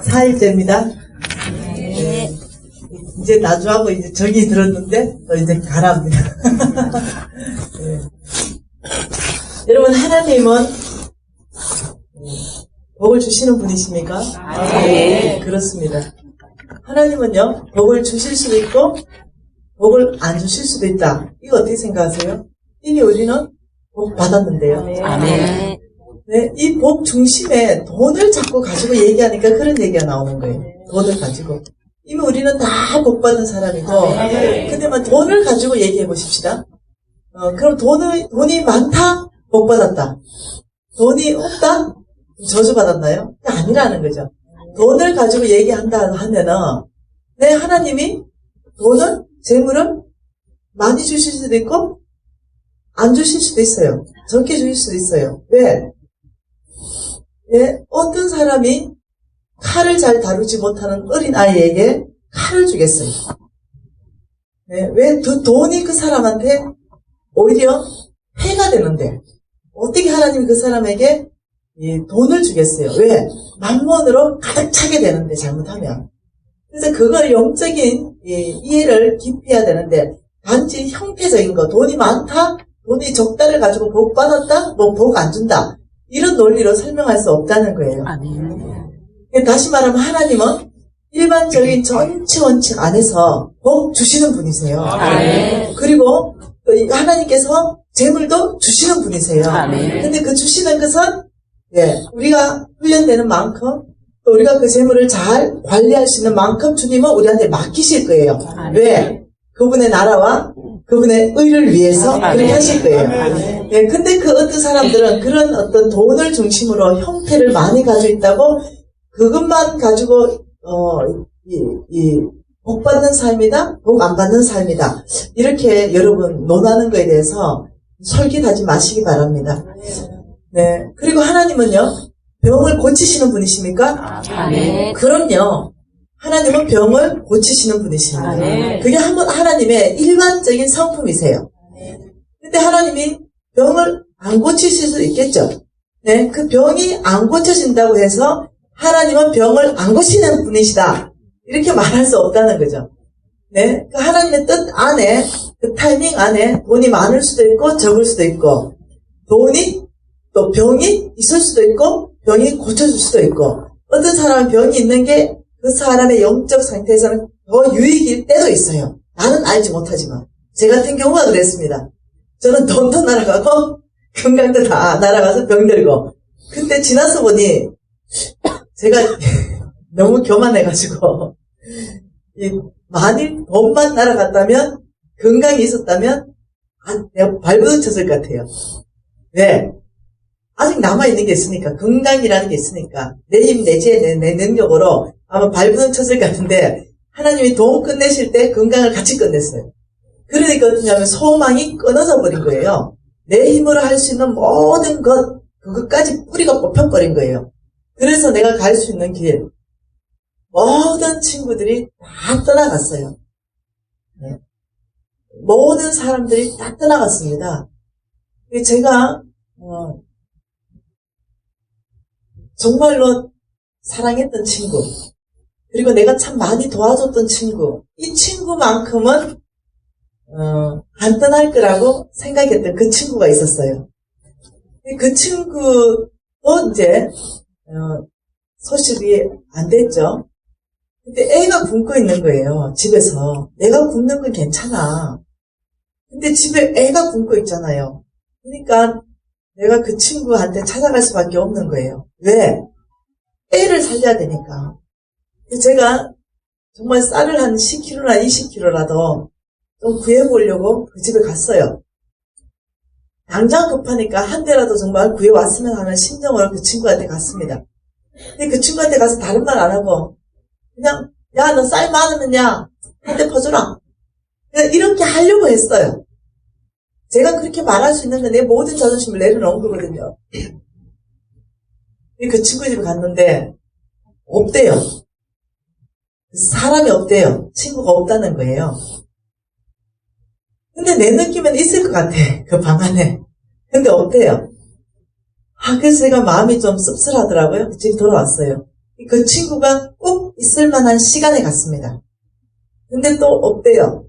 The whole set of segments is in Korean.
4일째입니다. 네. 이제 나주하고 이제 정이 들었는데, 또 이제 가랍니다. 네. 여러분, 하나님은 복을 주시는 분이십니까? 네. 그렇습니다. 하나님은요, 복을 주실 수도 있고, 복을 안 주실 수도 있다. 이거 어떻게 생각하세요? 이미 우리는 복 받았는데요. 아멘. 네, 이 복 중심에 돈을 자꾸 가지고 얘기하니까 그런 얘기가 나오는 거예요. 돈을 가지고. 이미 우리는 다 복 받은 사람이고, 근데 막 돈을 가지고 얘기해 보십시다. 그럼 돈이 많다? 복 받았다. 돈이 없다? 저주받았나요? 아니라는 거죠. 돈을 가지고 얘기한다 하면은, 네, 하나님이 돈을, 재물을 많이 주실 수도 있고, 안 주실 수도 있어요. 적게 주실 수도 있어요. 왜? 예, 어떤 사람이 칼을 잘 다루지 못하는 어린 아이에게 칼을 주겠어요. 예, 왜? 그 돈이 그 사람한테 오히려 해가 되는데, 어떻게 하나님이 그 사람에게 이 돈을 주겠어요? 왜? 만몬으로 가득 차게 되는데, 잘못하면. 그래서 그걸 영적인 이해를 깊이 해야 되는데, 단지 형태적인 거, 돈이 많다? 돈이 적다를 가지고 복 받았다? 뭐 복 안 준다. 이런 논리로 설명할 수 없다는 거예요. 아멘. 다시 말하면 하나님은 일반적인 전체 원칙 안에서 복 주시는 분이세요. 아멘. 그리고 하나님께서 재물도 주시는 분이세요. 아멘. 근데 그 주시는 것은 우리가 훈련되는 만큼 또 우리가 그 재물을 잘 관리할 수 있는 만큼 주님은 우리한테 맡기실 거예요. 왜? 그분의 나라와 그분의 의를 위해서 그렇게 하실 거예요. 네, 근데 그 어떤 사람들은 그런 어떤 돈을 중심으로 형태를 많이 가지고 있다고 그것만 가지고 복 받는 삶이다, 복 안 받는 삶이다. 이렇게 여러분 논하는 거에 대해서 솔깃하지 마시기 바랍니다. 네, 그리고 하나님은요, 병을 고치시는 분이십니까? 아멘. 그럼요. 하나님은 병을 고치시는 분이십니다. 아멘. 그게 하나님의 일반적인 성품이세요. 근데 하나님이 병을 안 고치실 수도 있겠죠. 네, 그 병이 안 고쳐진다고 해서 하나님은 병을 안 고치는 분이시다. 이렇게 말할 수 없다는 거죠. 네, 그 하나님의 뜻 안에, 그 타이밍 안에 돈이 많을 수도 있고 적을 수도 있고, 돈이 또 병이 있을 수도 있고 병이 고쳐질 수도 있고, 어떤 사람은 병이 있는 게 그 사람의 영적 상태에서는 더 유익일 때도 있어요. 나는 알지 못하지만. 제 같은 경우가 그랬습니다. 저는 돈도 날아가고 건강도 다 날아가서 병들고. 근데 지나서 보니 제가 너무 교만해가지고 만일 돈만 날아갔다면, 건강이 있었다면 내가 발부딪혔을 것 같아요. 왜? 아직 남아있는 게 있으니까, 건강이라는 게 있으니까, 내 힘, 내 지혜, 내 능력으로 아마 발부딪혔을 것 같은데, 하나님이 돈 끝내실 때 건강을 같이 끝냈어요. 그러니까 어떠냐면 소망이 끊어져 버린 거예요. 내 힘으로 할 수 있는 모든 것, 그것까지 뿌리가 뽑혀버린 거예요. 그래서 내가 갈 수 있는 길, 모든 친구들이 다 떠나갔어요. 네. 모든 사람들이 다 떠나갔습니다. 제가 정말로 사랑했던 친구, 그리고 내가 참 많이 도와줬던 친구, 이 친구만큼은 안 떠날 거라고 생각했던 그 친구가 있었어요. 그 친구도 이제 소식이 안 됐죠. 근데 애가 굶고 있는 거예요, 집에서. 내가 굶는 건 괜찮아. 근데 집에 애가 굶고 있잖아요. 그러니까 내가 그 친구한테 찾아갈 수밖에 없는 거예요. 왜? 애를 살려야 되니까. 제가 정말 쌀을 한 10kg나 20kg라도 좀 구해보려고 그 집에 갔어요. 당장 급하니까 한 대라도 정말 구해왔으면 하는 심정으로 그 친구한테 갔습니다. 근데 그 친구한테 가서 다른 말 안 하고 그냥, 야, 너 쌀 많으면야 한 대 퍼주라. 그냥 이렇게 하려고 했어요. 제가 그렇게 말할 수 있는 건 내 모든 자존심을 내려놓은 거거든요. 그 친구 집에 갔는데 없대요. 사람이 없대요. 친구가 없다는 거예요. 근데 내 느낌엔 있을 것 같아, 그 방 안에. 근데 없대요. 그래서 제가 마음이 좀 씁쓸하더라고요. 집에 돌아왔어요. 그 친구가 꼭 있을 만한 시간에 갔습니다. 근데 또 없대요.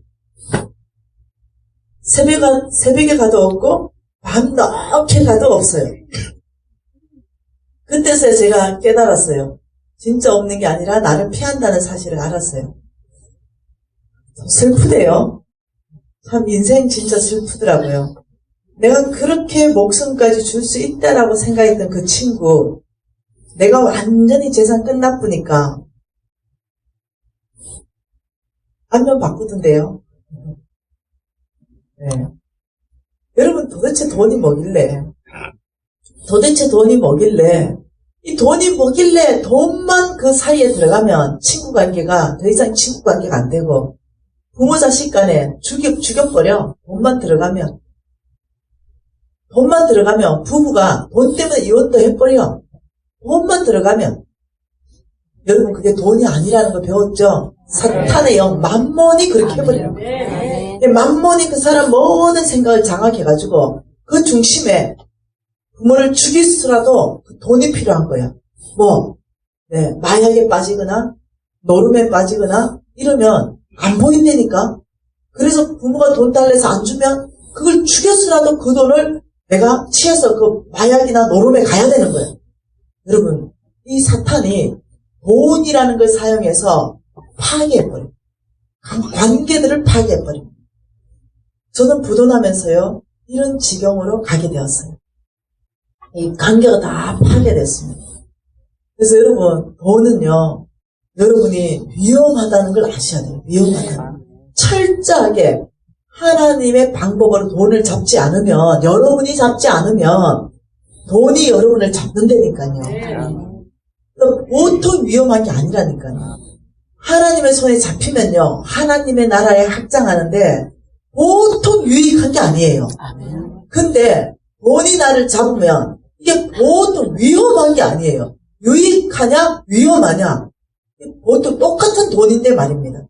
새벽에 가도 없고 밤 늦게 가도 없어요. 그때서야 제가 깨달았어요. 진짜 없는 게 아니라 나를 피한다는 사실을 알았어요. 슬프대요. 참 인생 진짜 슬프더라고요. 내가 그렇게 목숨까지 줄 수 있다라고 생각했던 그 친구, 내가 완전히 재산 끝나쁘니까 안면 바꾸던데요. 네. 여러분 도대체 돈이 뭐길래 이 돈이 뭐길래 돈만 그 사이에 들어가면 친구 관계가 더 이상 친구 관계가 안 되고 부모 자식 간에 죽여버려. 돈만 들어가면 부부가 돈 때문에 이혼도 해버려. 돈만 들어가면. 여러분 그게 돈이 아니라는 거 배웠죠? 사탄의 영 맘몬이 그렇게 해버리는 거예요. 맘몬이 그 사람 모든 생각을 장악해가지고 그 중심에 부모를 죽이더라도 그 돈이 필요한 거야. 마약에 빠지거나 노름에 빠지거나 이러면 안 보인다니까. 그래서 부모가 돈 달래서 안 주면 그걸 죽였으라도 그 돈을 내가 취해서 그 마약이나 노름에 가야 되는 거예요. 여러분 이 사탄이 돈이라는 걸 사용해서 파괴해버려요. 관계들을 파괴해버려요. 저는 부도나면서요 이런 지경으로 가게 되었어요. 이 관계가 다 파괴됐습니다. 그래서 여러분 돈은요 여러분이 위험하다는 걸 아셔야 돼요. 위험하다는. 철저하게 하나님의 방법으로 돈을 잡지 않으면, 여러분이 잡지 않으면 돈이 여러분을 잡는다니까요. 보통 위험한 게 아니라니까요. 하나님의 손에 잡히면요 하나님의 나라에 확장하는데 보통 유익한 게 아니에요. 근데 돈이 나를 잡으면 이게 보통 위험한 게 아니에요. 유익하냐 위험하냐 보통 똑같은 돈인데 말입니다.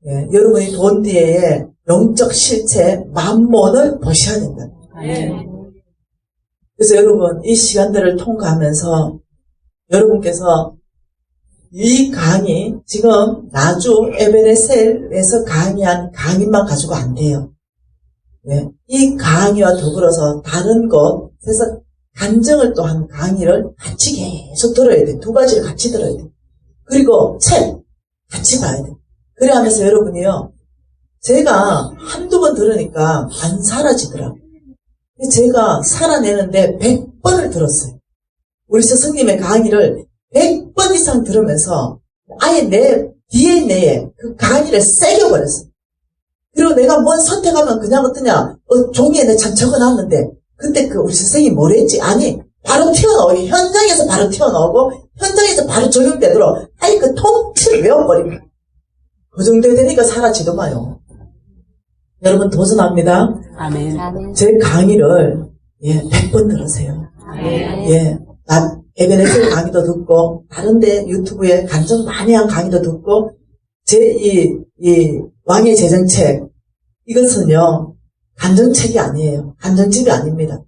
예, 여러분이 돈 뒤에 영적 실체 맘몬을 보셔야 된다. 그래서 여러분 이 시간들을 통과하면서 여러분께서 이 강의 지금 나주 에베레셀에서 강의한 강의만 가지고 안 돼요. 예, 이 강의와 더불어서 다른 곳에서 간증을 또 한 강의를 같이 계속 들어야 돼. 두 가지를 같이 들어야 돼. 그리고 책 같이 봐야 돼. 그래 하면서 여러분이요 제가 한두 번 들으니까 안 사라지더라고요. 제가 살아내는데 100번을 들었어요. 우리 스승님의 강의를 100번 이상 들으면서 아예 내 DNA에 그 강의를 새겨버렸어요. 그리고 내가 뭔 선택하면 그냥 어떠냐 종이에 내 참 적어놨는데 그때 그 우리 선생님이 뭐랬지? 아니 바로 튀어나오고 현장에서 바로 튀어나오고 현장에서 바로 적용되도록 아예 그 통째로 외워버립니다. 그 정도 되니까 사라지더만요. 여러분 도전합니다. 아멘. 제 강의를 100번 들으세요. 예, 나 에베레스트 강의도 듣고 다른데 유튜브에 간증 많이 한 강의도 듣고 제 이 왕의 재정책 이것은요 간증책이 아니에요. 간증집이 아닙니다.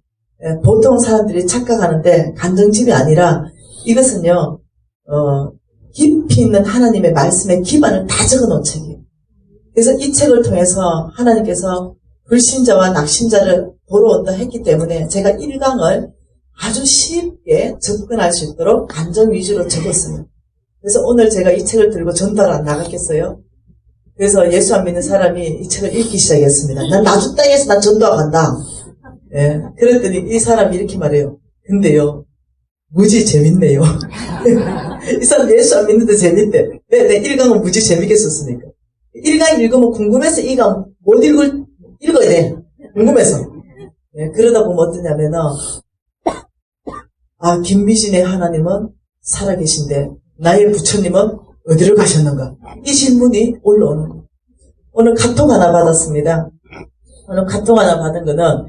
예, 보통 사람들이 착각하는데 간증집이 아니라 이것은요 깊이 있는 하나님의 말씀의 기반을 다 적어놓은 책이에요. 그래서 이 책을 통해서 하나님께서 불신자와 낙신자를 보러온다 했기 때문에 제가 1강을 아주 쉽게 접근할 수 있도록 간증 위주로 적었어요. 그래서 오늘 제가 이 책을 들고 전달 안 나갔겠어요? 그래서 예수 안 믿는 사람이 이 책을 읽기 시작했습니다. 난 나주 땅에서 난 전도하고 간다. 예, 그랬더니 이 사람이 이렇게 말해요. 근데요, 무지 재밌네요. 이 사람 예수 안 믿는데 재밌대. 왜? 내 1강은 무지 재밌게 썼으니까. 1강 읽으면 궁금해서 2강 못 읽어야 돼. 궁금해서. 예, 그러다 보면 어떠냐면은, 김미진의 하나님은 살아계신데, 나의 부처님은 어디를 가셨는가? 이 질문이 올라오는 거예요. 오늘 카톡 하나 받았습니다. 오늘 카톡 하나 받은 거는,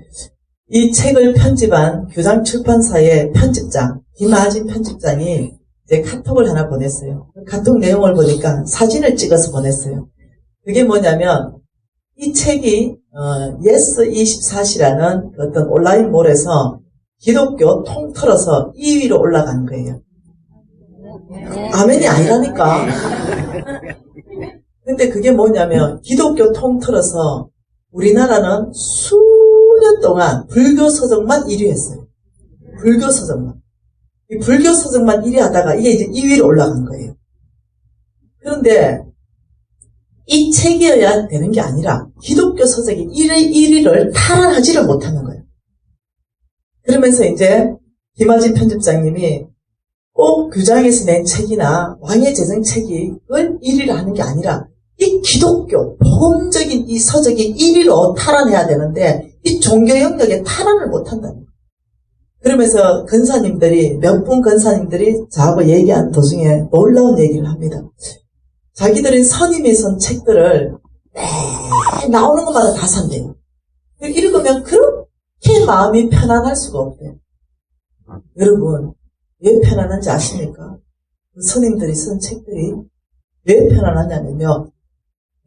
이 책을 편집한 교장 출판사의 편집장, 김아진 편집장이 이제 카톡을 하나 보냈어요. 카톡 내용을 보니까 사진을 찍어서 보냈어요. 그게 뭐냐면 이 책이 yes24시라는 어떤 온라인 몰에서 기독교 통틀어서 2위로 올라간 거예요. 아멘이 아니라니까. 근데 그게 뭐냐면 기독교 통틀어서 우리나라는 수년 동안 불교 서적만 1위 했어요. 불교 서적만. 이 불교 서적만 1위 하다가 이게 이제 2위로 올라간 거예요. 그런데 이 책이어야 되는 게 아니라 기독교 서적이 1위를 탈환하지를 못하는 거예요. 그러면서 이제 김하진 편집장님이 꼭 규장에서 낸 책이나 왕의 제정책을 1위를 하는 게 아니라 이 기독교 복음적인 이 서적이 1위로 탈환해야 되는데 이 종교 영역에 탈환을 못한다는 거예요. 그러면서 근사님들이 몇 분 근사님들이 저하고 얘기한 도중에 놀라운 얘기를 합니다. 자기들은 선임이 쓴 책들을 매 나오는 것마다 다 산대요. 읽으면 그렇게 마음이 편안할 수가 없대요. 여러분 왜 편안한지 아십니까? 그 선임들이 쓴 책들이 왜 편안하냐면요.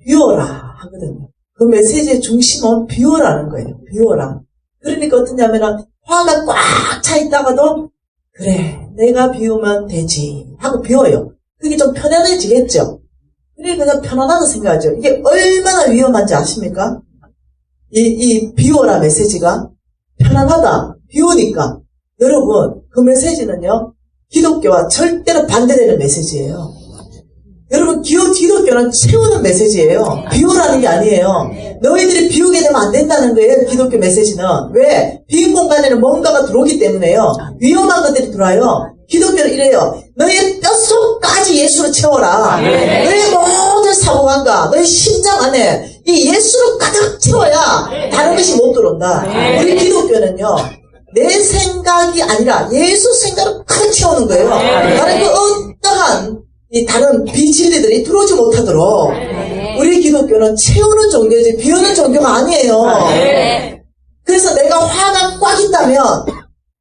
비워라 하거든요. 그 메시지의 중심은 비워라는 거예요. 비워라. 그러니까 어떠냐면 화가 꽉 차 있다가도 그래 내가 비우면 되지 하고 비워요. 그게 좀 편안해지겠죠. 그러니까 그냥 편안하다 생각하죠. 이게 얼마나 위험한지 아십니까? 이 비워라 메시지가 편안하다 비우니까 여러분 그 메시지는요 기독교와 절대로 반대되는 메시지예요. 여러분 기독교는 채우는 메시지예요. 비우라는 게 아니에요. 너희들이 비우게 되면 안 된다는 거예요. 기독교 메시지는. 왜? 빈 공간에는 뭔가가 들어오기 때문에요. 위험한 것들이 들어와요. 기독교는 이래요. 너의 뼛속까지 예수로 채워라. 너의 모든 사고관과 너의 심장 안에 이 예수로 가득 채워야 다른 것이 못 들어온다. 우리 기독교는요. 내 생각이 아니라 예수 생각을 가득 채우는 거예요. 나는 그 어떠한 이 다른 비진리들이 들어오지 못하도록 우리 기독교는 채우는 종교지 비우는 종교가 아니에요. 그래서 내가 화가 꽉 있다면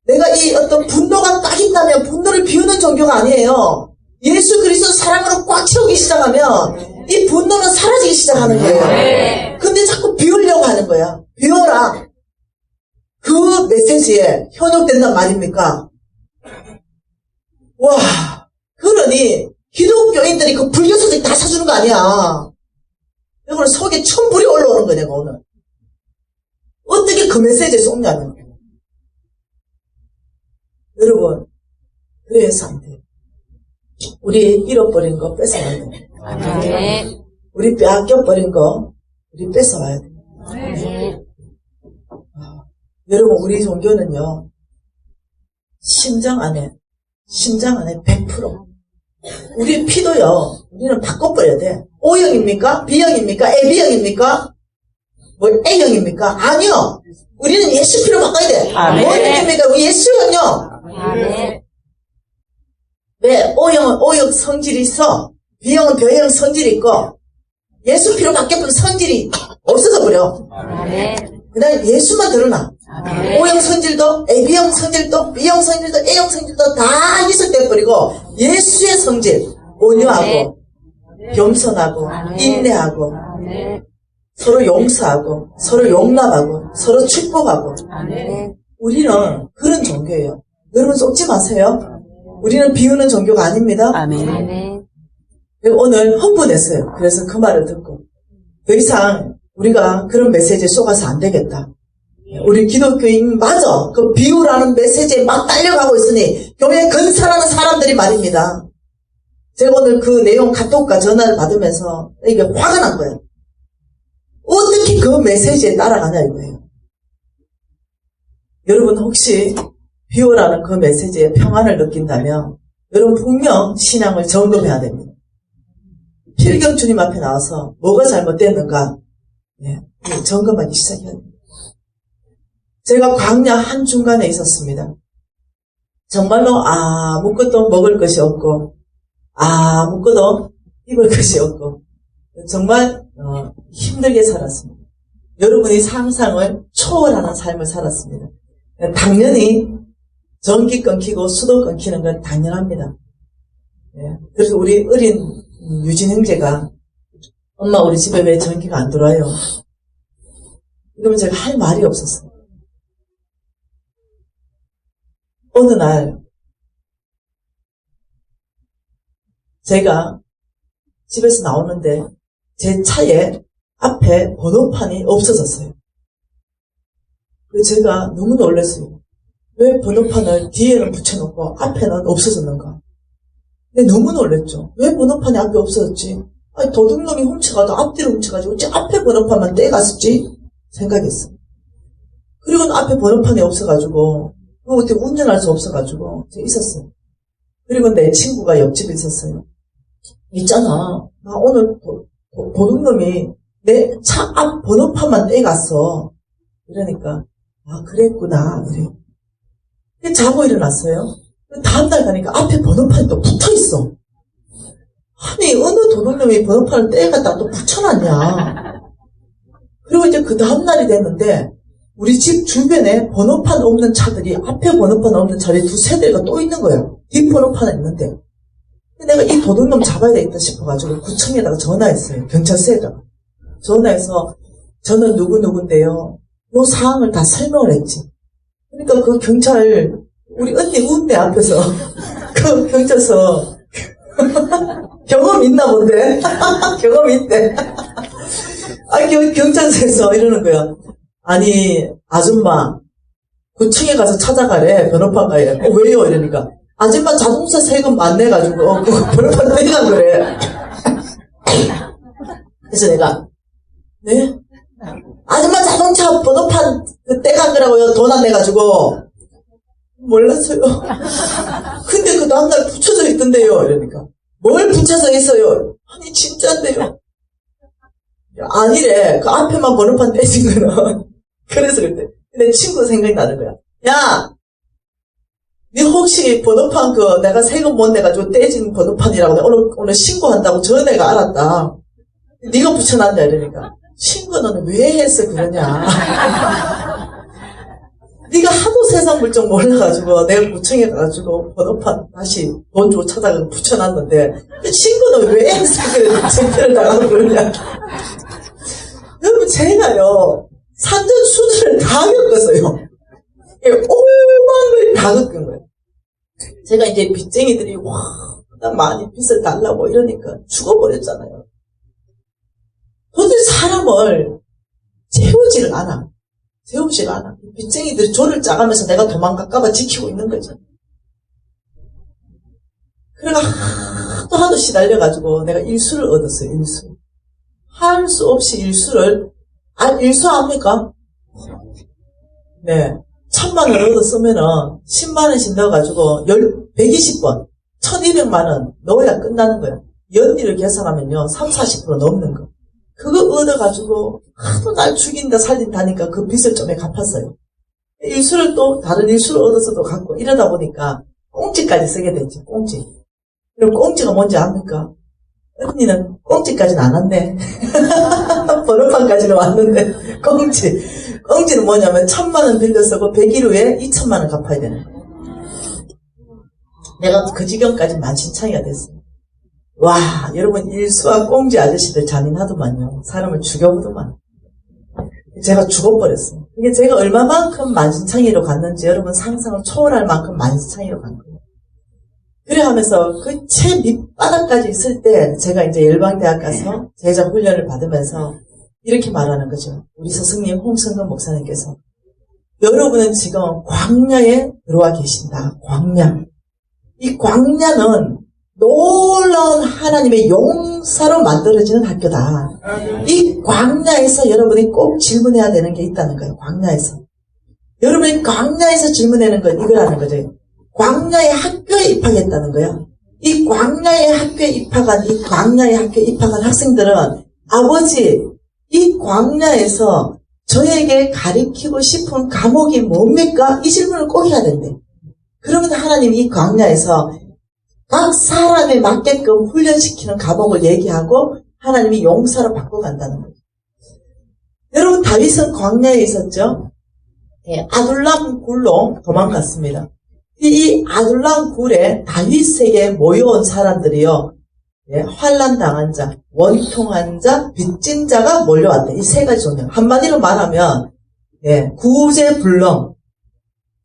내가 이 어떤 분노가 꽉 있다면 분노를 비우는 종교가 아니에요. 예수 그리스도 사랑으로 꽉 채우기 시작하면 이 분노는 사라지기 시작하는 거예요. 근데 자꾸 비우려고 하는 거야. 비워라. 그 메시지에 현혹된단 말입니까? 와, 그러니 기독교인들이 그 불교서적 다 사주는 거 아니야. 여러분 속에 천불이 올라오는 거야 내가 오늘. 어떻게 그 메시지에 쏟냐면 여러분 그래서 안 돼요. 우리 잃어버린 거 뺏어와야 돼요. 우리 빼앗겨버린 거 우리 뺏어와야 돼요. 여러분 우리 종교는요 심장 안에 100% 우리 피도요 우리는 바꿔버려야 돼. O형입니까? B형입니까? AB형입니까? 뭐 A형입니까? 아니요. 우리는 예수 피로 바꿔야 돼. O형입니까? 우리 예수형요. 왜? O형은 O형 성질이 있어. B형은 B형 성질이 있고 예수 피로 바뀌어버린 성질이 없어져 버려. 그다음에 예수만 드러나. O형 성질도 AB형 성질도 B형 성질도 A형 성질도 다 희석돼버리고 예수의 성질 온유하고 겸손하고 인내하고 서로 용서하고 서로 용납하고 서로 축복하고 우리는 그런 종교예요. 여러분 속지 마세요. 우리는 비우는 종교가 아닙니다. 오늘 흥분했어요. 그래서 그 말을 듣고 더 이상 우리가 그런 메시지에 속아서 안 되겠다. 우리 기독교인 맞아. 그 비유라는 메시지에 막 딸려가고 있으니 교회에 근사하는 사람들이 말입니다. 제가 오늘 그 내용 카톡과 전화를 받으면서 이게 화가 난 거예요. 어떻게 그 메시지에 따라가냐 이거예요. 여러분 혹시 비유라는 그 메시지에 평안을 느낀다면 여러분 분명 신앙을 점검해야 됩니다. 필경 주님 앞에 나와서 뭐가 잘못됐는가 점검하기 시작해야 됩니다. 제가 광야 한중간에 있었습니다. 정말로 아무것도 먹을 것이 없고 아무것도 입을 것이 없고 정말 힘들게 살았습니다. 여러분이 상상을 초월하는 삶을 살았습니다. 당연히 전기 끊기고 수도 끊기는 건 당연합니다. 그래서 우리 어린 유진 형제가 엄마 우리 집에 왜 전기가 안 들어와요? 이러면 제가 할 말이 없었어요. 어느 날 제가 집에서 나오는데 제 차에 앞에 번호판이 없어졌어요. 그래서 제가 너무 놀랐어요. 왜 번호판을 뒤에는 붙여놓고 앞에는 없어졌는가? 근데 너무 놀랐죠. 왜 번호판이 앞에 없어졌지? 아니, 도둑놈이 훔쳐가도 앞뒤로 훔쳐가지고 어째 앞에 번호판만 떼갔었지? 생각했어요. 그리고는 앞에 번호판이 없어가지고 어떻게 운전할 수 없어가지고 있었어요. 그리고 내 친구가 옆집에 있었어요. 있잖아, 나 오늘 도둑놈이 내 차 앞 번호판만 떼갔어. 이러니까 아 그랬구나. 그래. 자고 일어났어요. 다음날 가니까 앞에 번호판이 또 붙어있어. 아니 어느 도둑놈이 번호판을 떼갔다가 또 붙여놨냐. 그리고 이제 그 다음날이 됐는데 우리 집 주변에 번호판 없는 차들이 앞에 번호판 없는 차들이 두세 대가 또 있는 거예요. 뒷 번호판은 있는데. 내가 이 도둑놈 잡아야 되겠다 싶어가지고 구청에다가 전화했어요. 경찰서에다가. 전화해서 저는 누구누구인데요. 요 사항을 다 설명을 했지. 그러니까 그 경찰 우리 언니 운대 앞에서 그 경찰서 경험 있나 본데. 경험 있대. 경찰서에서 이러는 거야. 아니 아줌마 구청에 가서 찾아가래. 번호판 가야 돼. 왜요? 이러니까 아줌마 자동차 세금 안 내가지고 그 번호판 떼간 거래. 그래서 내가 네? 아줌마 자동차 번호판 떼간 거라고요. 돈 안 내가지고. 몰랐어요. 근데 그 다음날 붙여져 있던데요. 이러니까 뭘 붙여져 있어요? 아니 진짜인데요. 아니래. 그 앞에만 번호판 떼진 거는. 그래서 그때 내 친구 생각이 나는 거야. 야, 니 혹시 번호판 내가 세금 못 내가지고 떼진 번호판이라고 오늘 신고한다고 전에가 알았다. 니가 붙여놨냐 이러니까 신고는 왜 했어 그러냐. 니가 하도 세상 물정 몰라가지고 내가 구청에 가가지고 번호판 다시 돈 주고 찾아가서 붙여놨는데 신고는 왜 했어 그래 증표를 나가고 그러냐. 여러분 제가요 산전수전을 다 겪었어요. 오만 걸 다 겪은 거예요. 제가 이제 빚쟁이들이 나 많이 빚을 달라고 이러니까 죽어버렸잖아요. 도대체 사람을 채우지를 않아. 빚쟁이들이 조를 짜가면서 내가 도망갈까봐 지키고 있는 거죠. 그래가 하도 시달려가지고 내가 일수를 얻었어요. 일수. 할 수 없이 일수를 일수 압니까? 네. 1000만원 얻었으면은 10만원씩 넣어가지고 120번 1200만원 넣어야 끝나는 거예요. 연리를 계산하면요 30-40% 넘는 거. 그거 얻어가지고 하도 날 죽인다 살린다니까 그 빚을 좀 갚았어요. 일수를 또 다른 일수를 얻어서 또 갚고 이러다 보니까 꽁지까지 쓰게 됐지. 꽁지. 그럼 꽁지가 뭔지 압니까? 언니는 꽁지까지는 안 왔네. 번호판까지는 왔는데 꽁지는 뭐냐면 1000만원 빌려쓰고 100일 후에 2000만원 갚아야 되는 거예요. 내가 그 지경까지 만신창이가 됐어요. 와 여러분 일수와 꽁지 아저씨들 잔인하더만요. 사람을 죽여보더만. 제가 죽어버렸어요. 이게 제가 얼마만큼 만신창이로 갔는지 여러분 상상을 초월할 만큼 만신창이로 간 거예요. 그래 하면서 그 채 밑바닥까지 있을 때 제가 이제 열방대학 가서 제자 훈련을 받으면서 이렇게 말하는 거죠. 우리 스승님 홍성근 목사님께서 여러분은 지금 광야에 들어와 계신다. 광야. 이 광야는 놀라운 하나님의 용사로 만들어지는 학교다. 이 광야에서 여러분이 꼭 질문해야 되는 게 있다는 거예요. 광야에서. 여러분이 광야에서 질문하는 건 이거라는 거죠. 광야의 학교에 입학했다는 거야. 이 광야의 학교에 입학한 학생들은 아버지, 이 광야에서 저에게 가르치고 싶은 과목이 뭡니까? 이 질문을 꼭 해야 된대. 그러면 하나님이 이 광야에서 각 사람에 맞게끔 훈련시키는 과목을 얘기하고 하나님이 용사로 바꿔간다는 거예요. 여러분 다윗은 광야에 있었죠? 예, 아둘람 굴로 도망갔습니다. 이 아둘람 굴에 다윗에게 모여온 사람들이요. 예, 환난당한 자, 원통한 자, 빚진 자가 몰려왔대. 이 세 가지 종류. 한마디로 말하면 예, 구제불능,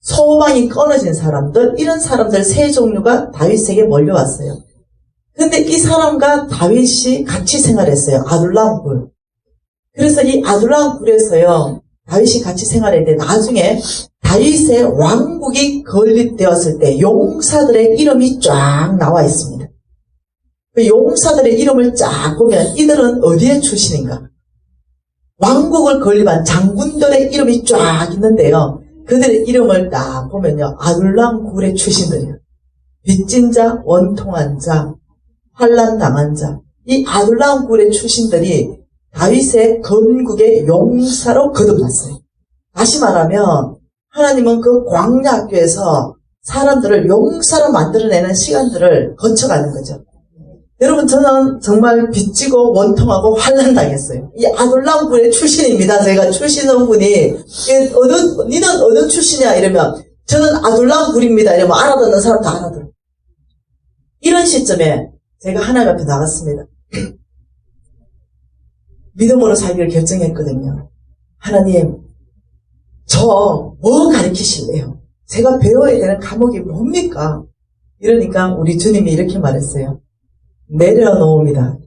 소망이 끊어진 사람들, 이런 사람들 세 종류가 다윗에게 몰려왔어요. 근데 이 사람과 다윗이 같이 생활했어요. 아둘람 굴. 그래서 이 아둘람 굴에서요, 다윗이 같이 생활했는데 나중에 다윗의 왕국이 건립되었을 때 용사들의 이름이 쫙 나와 있습니다. 그 용사들의 이름을 쫙 보면 이들은 어디의 출신인가? 왕국을 건립한 장군들의 이름이 쫙 있는데요. 그들의 이름을 딱 보면요. 아둘람 굴의 출신들이에요. 빚진 자, 원통한 자, 환난 당한 자. 이 아둘람 굴의 출신들이 다윗의 건국의 용사로 거듭났어요. 다시 말하면 하나님은 그 광야 학교에서 사람들을 용사로 만들어내는 시간들을 거쳐가는 거죠. 여러분, 저는 정말 빚지고 원통하고 환난 당했어요. 이 아둘람 굴의 출신입니다. 제가 출신한 분이 니는 어느 출신이야? 이러면 저는 아둘람 굴입니다. 이러면 알아듣는 사람 다 알아들어요. 이런 시점에 제가 하나님 앞에 나갔습니다. 믿음으로 살기를 결정했거든요. 하나님, 저 뭐 가르치실래요? 제가 배워야 되는 과목이 뭡니까? 이러니까 우리 주님이 이렇게 말했어요. 내려놓습니다.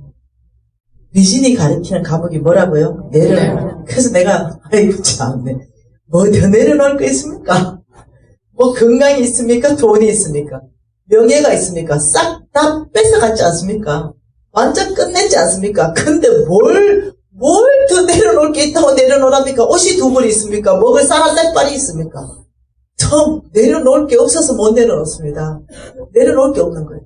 미진이 가르치는 과목이 뭐라고요? 내려놓. 그래서 내가 아이고 참네. 뭐 더 내려놓을 거 있습니까? 뭐 건강이 있습니까? 돈이 있습니까? 명예가 있습니까? 싹 다 뺏어갔지 않습니까? 완전 끝냈지 않습니까? 근데 뭘 더 내려놓을 게 있다고 내려놓으랍니까? 옷이 두 벌이 있습니까? 먹을 쌀 한 달빨이 있습니까? 저 내려놓을 게 없어서 못 내려놓습니다. 내려놓을 게 없는 거예요.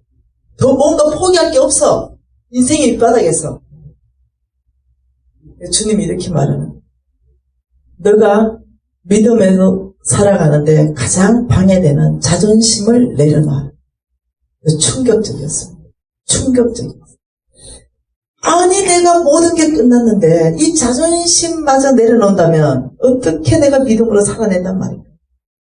더 뭔가 포기할 게 없어. 인생의 밑바닥에서. 주님이 이렇게 말하는, 너가 믿음에서 살아가는데 가장 방해되는 자존심을 내려놔. 충격적이었습니다. 충격적이었어요. 아니, 내가 모든 게 끝났는데 이 자존심마저 내려놓는다면 어떻게 내가 믿음으로 살아낸단 말이에요.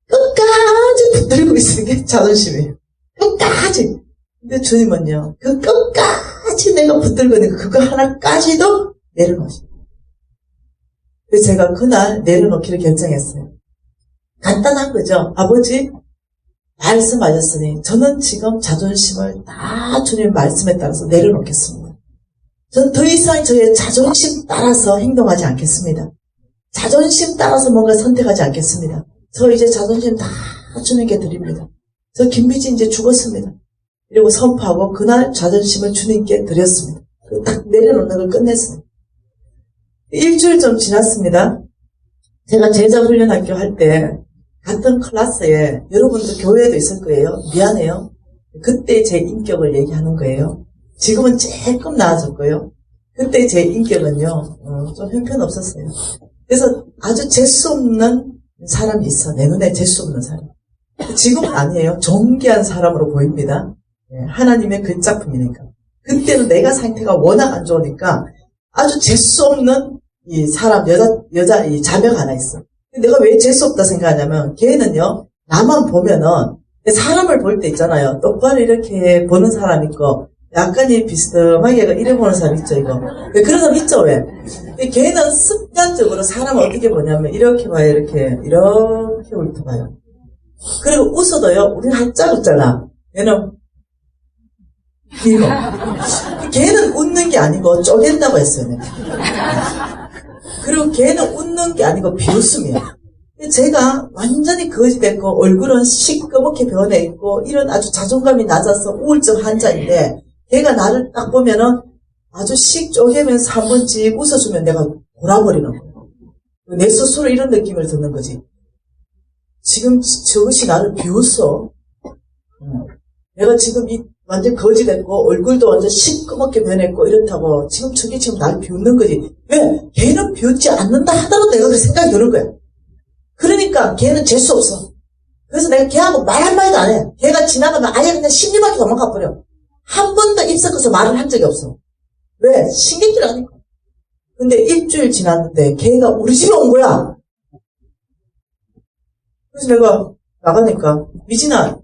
끝까지 붙들고 있는 게 자존심이에요. 끝까지. 근데 주님은요, 그 끝까지 내가 붙들고 있는 그거 하나까지도 내려놓으십니다. 그래서 제가 그날 내려놓기를 결정했어요. 간단한 거죠. 아버지, 말씀하셨으니 저는 지금 자존심을 다 주님 말씀에 따라서 내려놓겠습니다. 저는 더 이상 저의 자존심 따라서 행동하지 않겠습니다. 자존심 따라서 뭔가 선택하지 않겠습니다. 저 이제 자존심 다 주님께 드립니다. 저 김미진 이제 죽었습니다. 이러고 선포하고 그날 자존심을 주님께 드렸습니다. 딱 내려놓는 걸 끝냈습니다. 일주일 좀 지났습니다. 제가 제자훈련학교 할 때 같은 클래스에 여러분들 교회에도 있을 거예요. 미안해요. 그때 제 인격을 얘기하는 거예요. 지금은 조금 나아졌고요. 그때 제 인격은요, 좀 형편없었어요. 그래서 아주 재수 없는 사람이 있어. 내 눈에 재수 없는 사람. 지금은 아니에요. 존귀한 사람으로 보입니다. 하나님의 글작품이니까. 그때는 내가 상태가 워낙 안 좋으니까 아주 재수 없는 이 사람, 여자, 이 자매가 하나 있어. 내가 왜 재수 없다 생각하냐면, 걔는요, 나만 보면은, 사람을 볼 때 있잖아요. 똑바로 이렇게 보는 사람 있고, 약간 이 비스듬하게 이래 보는 사람 있죠, 이거. 그런 사람 있죠, 왜? 걔는 습관적으로 사람을 어떻게 보냐면, 이렇게 봐요, 이렇게 훑어봐요. 그리고 웃어도요, 우리는 한짝 웃잖아. 얘는, 이거. 걔는 웃는 게 아니고 쪼갠다고 했어요, 내가. 그리고 걔는 웃는 게 아니고 비웃음이야. 제가 완전히 거지됐고 얼굴은 시꺼멓게 변해 있고 이런 아주 자존감이 낮아서 우울증 환자인데 걔가 나를 딱 보면은 아주 씩 쪼개면서 한 번씩 웃어주면 내가 돌아버리는 거예요. 내 스스로 이런 느낌을 듣는 거지. 지금 저것이 나를 비웃어. 내가 지금 완전 거지 됐고 얼굴도 완전 시꺼멓게 변했고 이렇다고 지금 저게 지금 날 비웃는 거지. 왜? 걔는 비웃지 않는다 하더라도 내가 그 생각이 드는 거야. 그러니까 걔는 재수 없어. 그래서 내가 걔하고 말 한마디도 안 해. 걔가 지나가면 아예 그냥 심리밖에 도망가 버려. 한 번도 입 섞어서 말을 한 적이 없어. 왜? 신경질 아니까. 근데 일주일 지났는데 걔가 우리 집에 온 거야. 그래서 내가 나가니까 미진아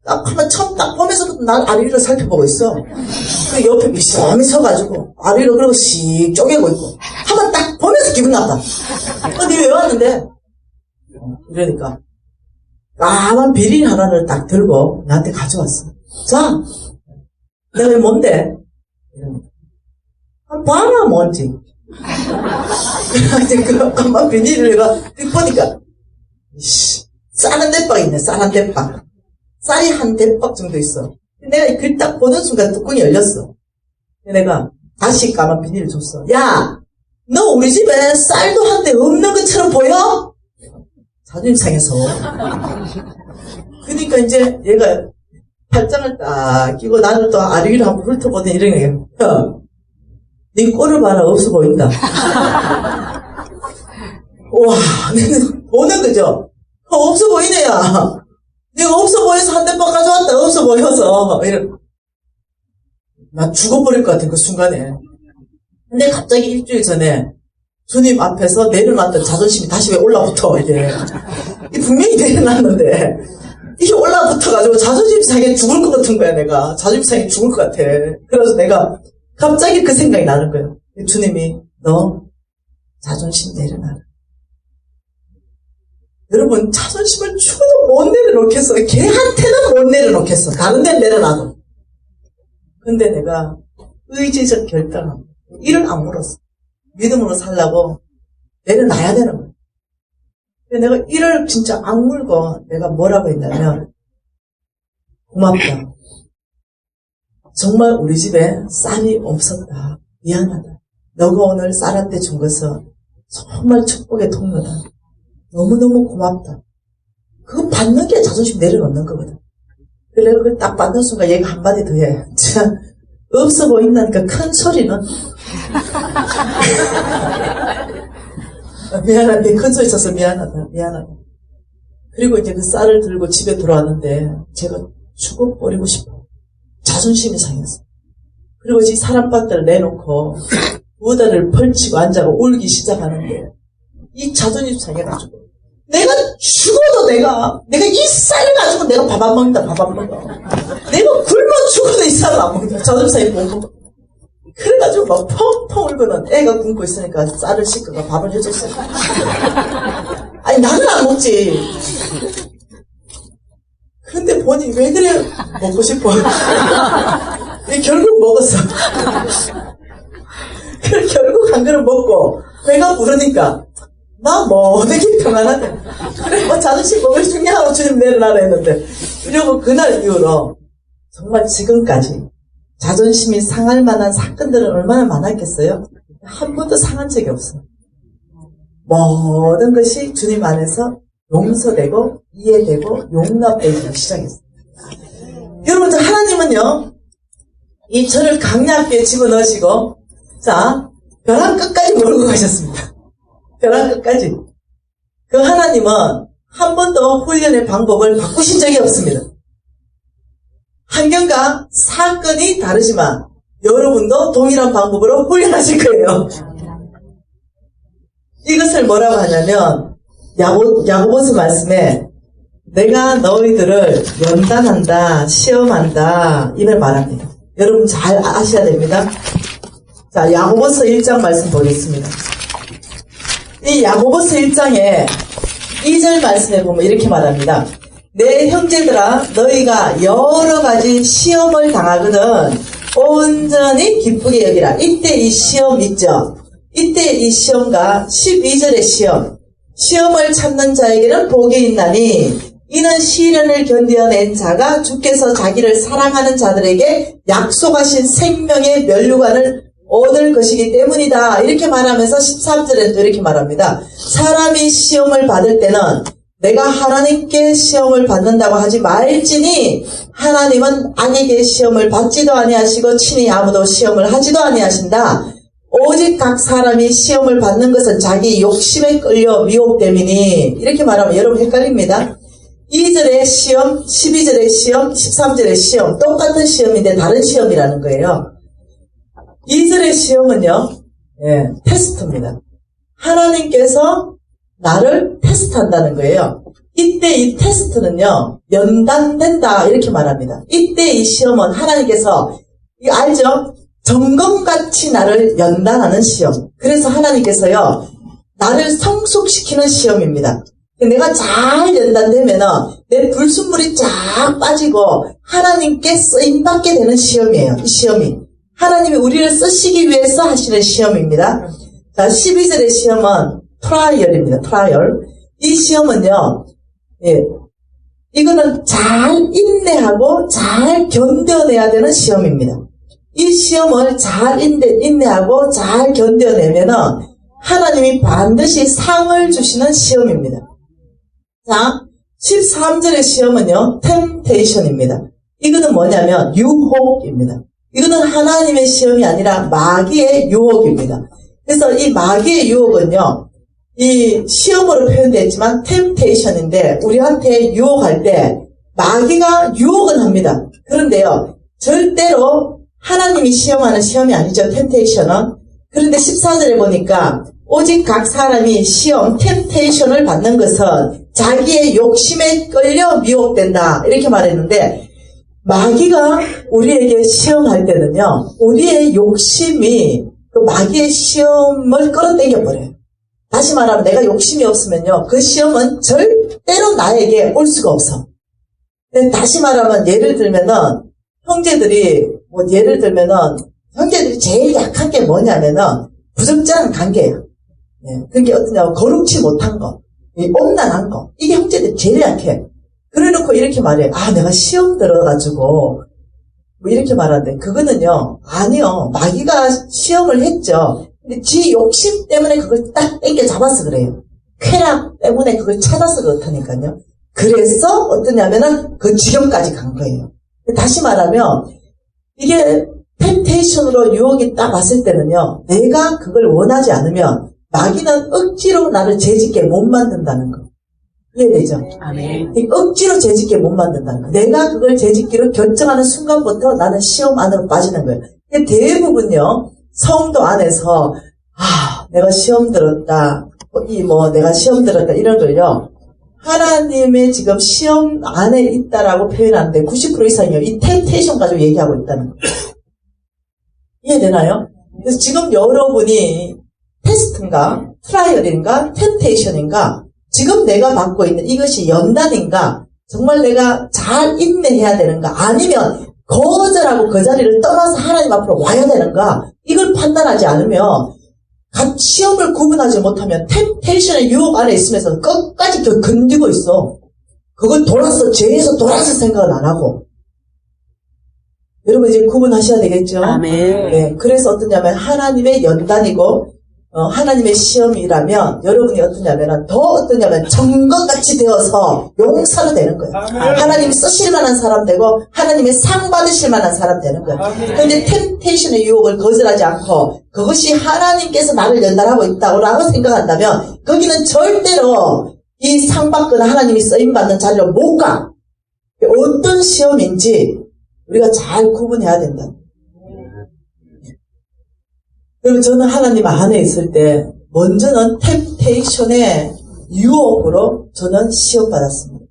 딱 한번 처음 딱 보면서부터 난 아리를 살펴보고 있어. 그 옆에 미성이 서가지고 아리를 그러고 씩 쪼개고 있고 한번 딱 보면서 기분 나빠. 니 왜 왔는데? 이러니까 까만 비린 하나를 딱 들고 나한테 가져왔어. 자, 내가 이거 뭔데? 봐라, 뭔지. 그래가지고 그 까만 비닐을 내가 딱 보니까, 쌀 한 대박 있네, 쌀 한 대박. 쌀이 한 대박 정도 있어. 내가 그 딱 보는 순간 뚜껑이 열렸어. 내가 다시 까만 비닐을 줬어. 야! 너 우리 집에 쌀도 한 대 없는 것처럼 보여? 자존심 상해서. 그러니까 이제 얘가 팔짱을 딱 끼고 나를 또 아래 위로 한번 훑어보더니 이러는 거야. 야, 네 꼴을 봐라. 없어 보인다. 와, 보는 거죠. 없어 보이네, 야. 내가 없어 보여서 한 대만 가져왔다. 없어 보여서. 나 죽어버릴 것 같은 그 순간에. 근데 갑자기 일주일 전에 주님 앞에서 내려놨던 자존심이 다시 왜 올라붙어, 이게. 분명히 내려놨는데, 이게 올라붙어가지고 자존심 상해 죽을 것 같은 거야, 내가. 자존심 상해 죽을 것 같아. 그래서 내가 갑자기 그 생각이 나는 거예요. 주님이, 너 자존심 내려놔. 여러분, 자존심을 죽어도 못 내려놓겠어. 걔한테는 못 내려놓겠어. 다른 데는 내려놔도. 근데 내가 의지적 결단을 이를 안 물었어. 믿음으로 살라고 내려놔야 되는 거야. 근데 내가 이를 진짜 안 물고 내가 뭐라고 했냐면, 고맙다. 정말 우리 집에 쌀이 없었다. 미안하다. 너가 오늘 쌀한테 준 것은 정말 축복의 통로다. 너무너무 고맙다. 그거 받는 게 자존심 내려놓는 거거든. 그래, 그걸 딱 받는 순간 얘가 한마디 더 해. 참, 없어 보인다니까 큰 소리는. 미안하다. 큰 소리 쳐서 미안하다. 그리고 이제 그 쌀을 들고 집에 들어왔는데, 제가 죽어버리고 싶어. 자존심이 상했어. 그리고 이제 사람밭을 내놓고, 무다를 펼치고 앉아고 울기 시작하는데, 이 자존심 상해가지고, 내가 죽어도 내가 이 쌀을 가지고 내가 밥 안 먹는다, 밥 안 먹어. 내가 굶어 죽어도 이 쌀을 안 먹는다. 자존심 상해 못 먹어. 그래가지고 막 펑펑 울고는 애가 굶고 있으니까 쌀을 씻고가 밥을 해줬어요. 아니, 나는 안 먹지. 근데 보니 왜 그래 먹고 싶어. 결국 먹었어. 결국 한 그릇 먹고 배가 부르니까 나 뭐 되게 평안하네. 그래, 뭐 자존심 먹을 수 있냐 하고 주님 내려놔라 했는데, 그리고 그날 이후로 정말 지금까지 자존심이 상할 만한 사건들은 얼마나 많았겠어요? 한 번도 상한 적이 없어요. 모든 것이 주님 안에서 용서되고 이해되고 용납되기 시작했어요. 여러분, 하나님은요, 이 저를 강약하게 집어넣으시고, 자, 벼랑 끝까지 몰고 가셨습니다. 벼랑 끝까지. 그 하나님은 한 번도 훈련의 방법을 바꾸신 적이 없습니다. 환경과 사건이 다르지만 여러분도 동일한 방법으로 훈련하실 거예요. 이것을 뭐라고 하냐면, 야고보서 말씀에 내가 너희들을 연단한다, 시험한다, 이걸 말합니다. 여러분 잘 아셔야 됩니다. 자, 야고보서 1장 말씀 보겠습니다. 이 야고보서 1장에 2절 말씀에 보면 이렇게 말합니다. 내 형제들아, 너희가 여러 가지 시험을 당하거든 온전히 기쁘게 여기라. 이때 이 시험 있죠. 이때 이 시험과 12절의 시험을 참는 자에게는 복이 있나니 이는 시련을 견뎌낸 자가 주께서 자기를 사랑하는 자들에게 약속하신 생명의 면류관을 얻을 것이기 때문이다. 이렇게 말하면서 13절에도 이렇게 말합니다. 사람이 시험을 받을 때는 내가 하나님께 시험을 받는다고 하지 말지니 하나님은 악에게 시험을 받지도 아니하시고 친히 아무도 시험을 하지도 아니하신다. 오직 각 사람이 시험을 받는 것은 자기 욕심에 끌려 미혹됨이니. 이렇게 말하면 여러분 헷갈립니다. 2절의 시험, 12절의 시험, 13절의 시험, 똑같은 시험인데 다른 시험이라는 거예요. 2절의 시험은요, 테스트입니다. 하나님께서 나를 테스트한다는 거예요. 이때 이 테스트는요, 연단된다, 이렇게 말합니다. 이때 이 시험은 하나님께서, 이거 알죠? 점검같이 나를 연단하는 시험. 그래서 하나님께서요, 나를 성숙시키는 시험입니다. 내가 잘 연단되면은 내 불순물이 쫙 빠지고 하나님께 쓰임받게 되는 시험이에요. 이 시험이. 하나님이 우리를 쓰시기 위해서 하시는 시험입니다. 자, 12절의 시험은 트라이얼입니다. 트라이얼. 이 시험은요, 예, 이거는 잘 인내하고 잘 견뎌내야 되는 시험입니다. 이 시험을 잘 인내하고 잘 견뎌내면은 하나님이 반드시 상을 주시는 시험입니다. 자, 13절의 시험은요, 템테이션입니다. 이거는 뭐냐면 유혹입니다. 이거는 하나님의 시험이 아니라 마귀의 유혹입니다. 그래서 이 마귀의 유혹은요, 이 시험으로 표현되어 있지만 템테이션인데 우리한테 유혹할 때 마귀가 유혹은 합니다. 그런데요, 절대로 하나님이 시험하는 시험이 아니죠. 템테이션은. 그런데 14절에 보니까 오직 각 사람이 시험, 템테이션을 받는 것은 자기의 욕심에 끌려 미혹된다. 이렇게 말했는데 마귀가 우리에게 시험할 때는요, 우리의 욕심이 그 마귀의 시험을 끌어당겨 버려요. 다시 말하면 내가 욕심이 없으면요, 그 시험은 절대로 나에게 올 수가 없어. 다시 말하면 예를 들면은 형제들이 제일 약한 게 뭐냐면은 부적절한 관계예요. 예, 그게 어떠냐면 거룩치 못한 거, 온난한 거, 이게 형제들이 제일 약해. 그래놓고 이렇게 말해. 아, 내가 시험 들어가지고 뭐 이렇게 말하는데 그거는요, 아니요, 마귀가 시험을 했죠. 근데 지 욕심 때문에 그걸 딱 땡겨 잡아서 그래요. 쾌락 때문에 그걸 찾아서 그렇다니까요. 그래서 어떠냐면은 그 지경까지 간 거예요. 다시 말하면 이게 템테이션으로 유혹이 딱 왔을 때는요, 내가 그걸 원하지 않으면 마귀는 억지로 나를 죄짓게 못 만든다는 거. 이해되죠? 아멘. 억지로 죄짓게 못 만든다는 거. 내가 그걸 죄짓기로 결정하는 순간부터 나는 시험 안으로 빠지는 거예요. 근데 대부분요, 성도 안에서 내가 시험 들었다, 내가 시험 들었다 이런 걸요, 하나님의 지금 시험 안에 있다라고 표현하는데 90% 이상이요, 이 템테이션 가지고 얘기하고 있다는 거예요. 이해되나요? 그래서 지금 여러분이 테스트인가, 트라이얼인가, 템테이션인가, 지금 내가 받고 있는 이것이 연단인가, 정말 내가 잘 인내해야 되는가, 아니면 거절하고 그 자리를 떠나서 하나님 앞으로 와야 되는가, 이걸 판단하지 않으면 시험을 구분하지 못하면 템테이션의 유혹 안에 있으면서 끝까지 그 견디고 있어. 그걸 죄에서 돌아서 생각은 안 하고. 여러분 이제 구분하셔야 되겠죠? 아멘. 네, 그래서 어떠냐면 하나님의 연단이고 하나님의 시험이라면 여러분이 어떠냐면 정건같이 되어서 용사로 되는 거예요. 하나님 쓰실 만한 사람 되고 하나님의 상 받으실 만한 사람 되는 거예요. 그런데 템테이션의 유혹을 거절하지 않고 그것이 하나님께서 나를 연단하고 있다고 생각한다면 거기는 절대로 이 상 받거나 하나님이 쓰임받는 자리로 못 가. 어떤 시험인지 우리가 잘 구분해야 된다. 그리고 저는 하나님 안에 있을 때 먼저는 템테이션의 유혹으로 저는 시험받았습니다.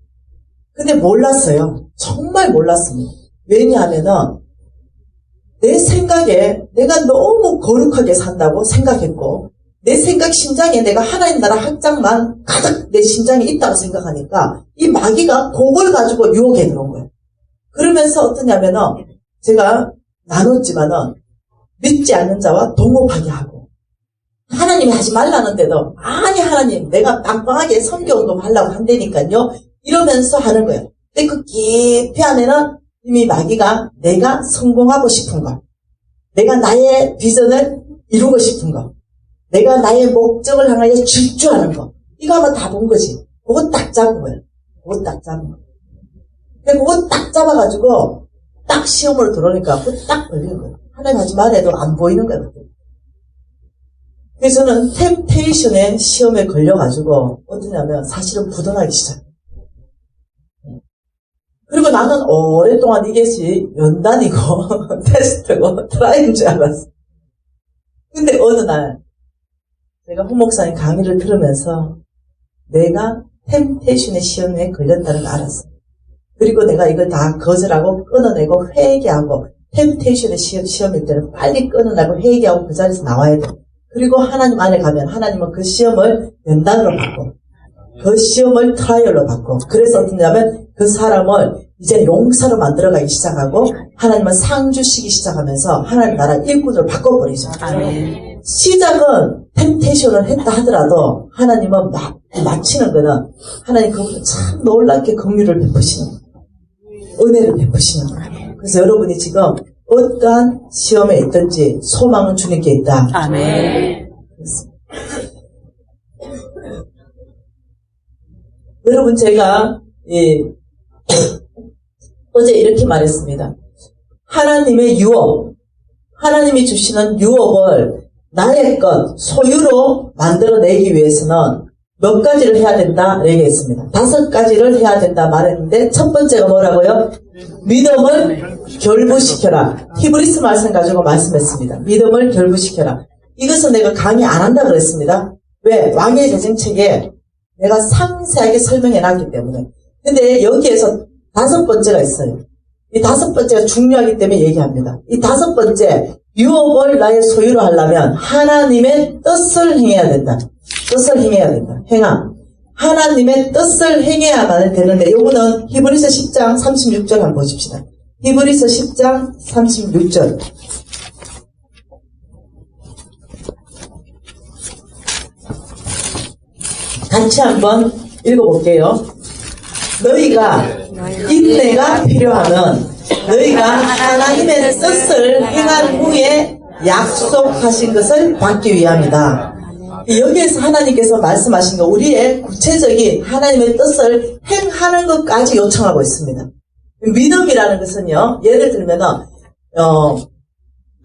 근데 몰랐어요. 정말 몰랐습니다. 왜냐하면은 내 생각에 내가 너무 거룩하게 산다고 생각했고 내 심장에 내가 하나님 나라 확장만 가득 내 심장에 있다고 생각하니까 이 마귀가 그걸 가지고 유혹해 들어온 거예요. 그러면서 어떠냐면은 제가 나눴지만은 믿지 않는 자와 동업하게 하고 하나님이 하지 말라는데도 아니 하나님 내가 빵빵하게 선교운동 하려고 한다니까요 이러면서 하는 거예요. 근데 그 깊이 안에는 이미 마귀가 내가 성공하고 싶은 거, 내가 나의 비전을 이루고 싶은 거, 내가 나의 목적을 향하여 질주하는 거, 이거 한번 다 본 거지. 그거 딱 잡은 거예요. 그거 딱 잡은 거. 근데 그거 딱 잡아가지고 딱 시험으로 들어오니까 그거 딱 걸리는 거예요. 하나님 하지 말해도 안 보이는 거예요. 그래서 저는 템테이션의 시험에 걸려가지고 어떠냐면 사실은 부도나기 시작해요. 그리고 나는 오랫동안 이것이 연단이고 테스트고 트라이인 줄 알았어. 근데 어느 날 제가 홍 목사님 강의를 들으면서 내가 템테이션의 시험에 걸렸다는 걸 알았어요. 그리고 내가 이걸 다 거절하고 끊어내고 회개하고 템테이션의 시험일 때는 빨리 끊어내고 회개하고 그 자리에서 나와야 돼. 그리고 하나님 안에 가면 하나님은 그 시험을 연단으로 받고 그 시험을 트라이얼로 받고, 그래서 어떠냐면 그 사람을 이제 용사로 만들어가기 시작하고, 하나님은 상 주시기 시작하면서 하나님 나라 일꾼으로 바꿔버리죠. 아멘. 시작은 템테이션을 했다 하더라도 하나님은 마치는 거는 하나님 그것도 참 놀랍게 긍휼을 베푸시는 거예요. 은혜를 베푸시는 거예요. 그래서 여러분이 지금 어떠한 시험에 있든지 소망은 주님께 있다. 아멘. 여러분 제가 어제 이렇게 말했습니다. 하나님의 유업, 하나님이 주시는 유업을 나의 것, 소유로 만들어내기 위해서는 몇 가지를 해야 된다 얘기했습니다. 5가지를 해야 된다 말했는데 첫 번째가 뭐라고요? 믿음을 결부시켜라. 히브리스 말씀 가지고 말씀했습니다. 믿음을 결부시켜라. 이것은 내가 강의 안 한다 그랬습니다. 왜? 왕의 재정책에 내가 상세하게 설명해 놨기 때문에. 근데 여기에서 5번째가 있어요. 이 5번째가 중요하기 때문에 얘기합니다. 이 5번째, 유업을 나의 소유로 하려면 하나님의 뜻을 행해야 된다. 뜻을 행해야 된다. 행함. 하나님의 뜻을 행해야만 되는데, 요거는 히브리서 10장 36절 한번 보십시다. 히브리서 10장 36절. 같이 한번 읽어볼게요. 너희가 인내가 필요하면 너희가 하나님의 뜻을 행한 후에 약속하신 것을 받기 위함이다. 여기에서 하나님께서 말씀하신 거 우리의 구체적인 하나님의 뜻을 행하는 것까지 요청하고 있습니다. 믿음이라는 것은요, 예를 들면은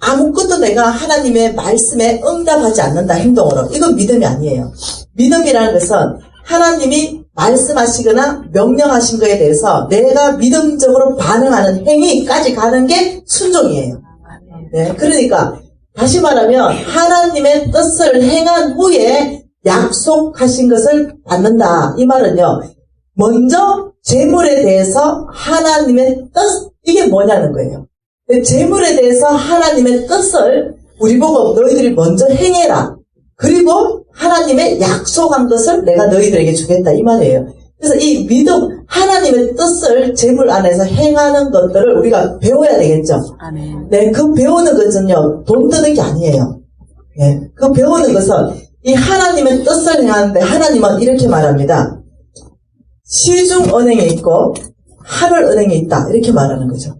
아무것도 내가 하나님의 말씀에 응답하지 않는다 행동으로, 이건 믿음이 아니에요. 믿음이라는 것은 하나님이 말씀하시거나 명령하신 거에 대해서 내가 믿음적으로 반응하는 행위까지 가는 게 순종이에요. 네, 그러니까 다시 말하면 하나님의 뜻을 행한 후에 약속하신 것을 받는다. 이 말은요, 먼저 재물에 대해서 하나님의 뜻, 이게 뭐냐는 거예요. 재물에 대해서 하나님의 뜻을 우리 보고 너희들이 먼저 행해라. 그리고 하나님의 약속한 것을 내가 너희들에게 주겠다. 이 말이에요. 그래서 이 믿음, 하나님의 뜻을 재물 안에서 행하는 것들을 우리가 배워야 되겠죠. 아멘. 네, 그 배우는 것은요, 돈 드는 게 아니에요. 예, 그 배우는 것은 이 하나님의 뜻을 행하는데 하나님은 이렇게 말합니다. 시중은행에 있고 하늘은행에 있다. 이렇게 말하는 거죠.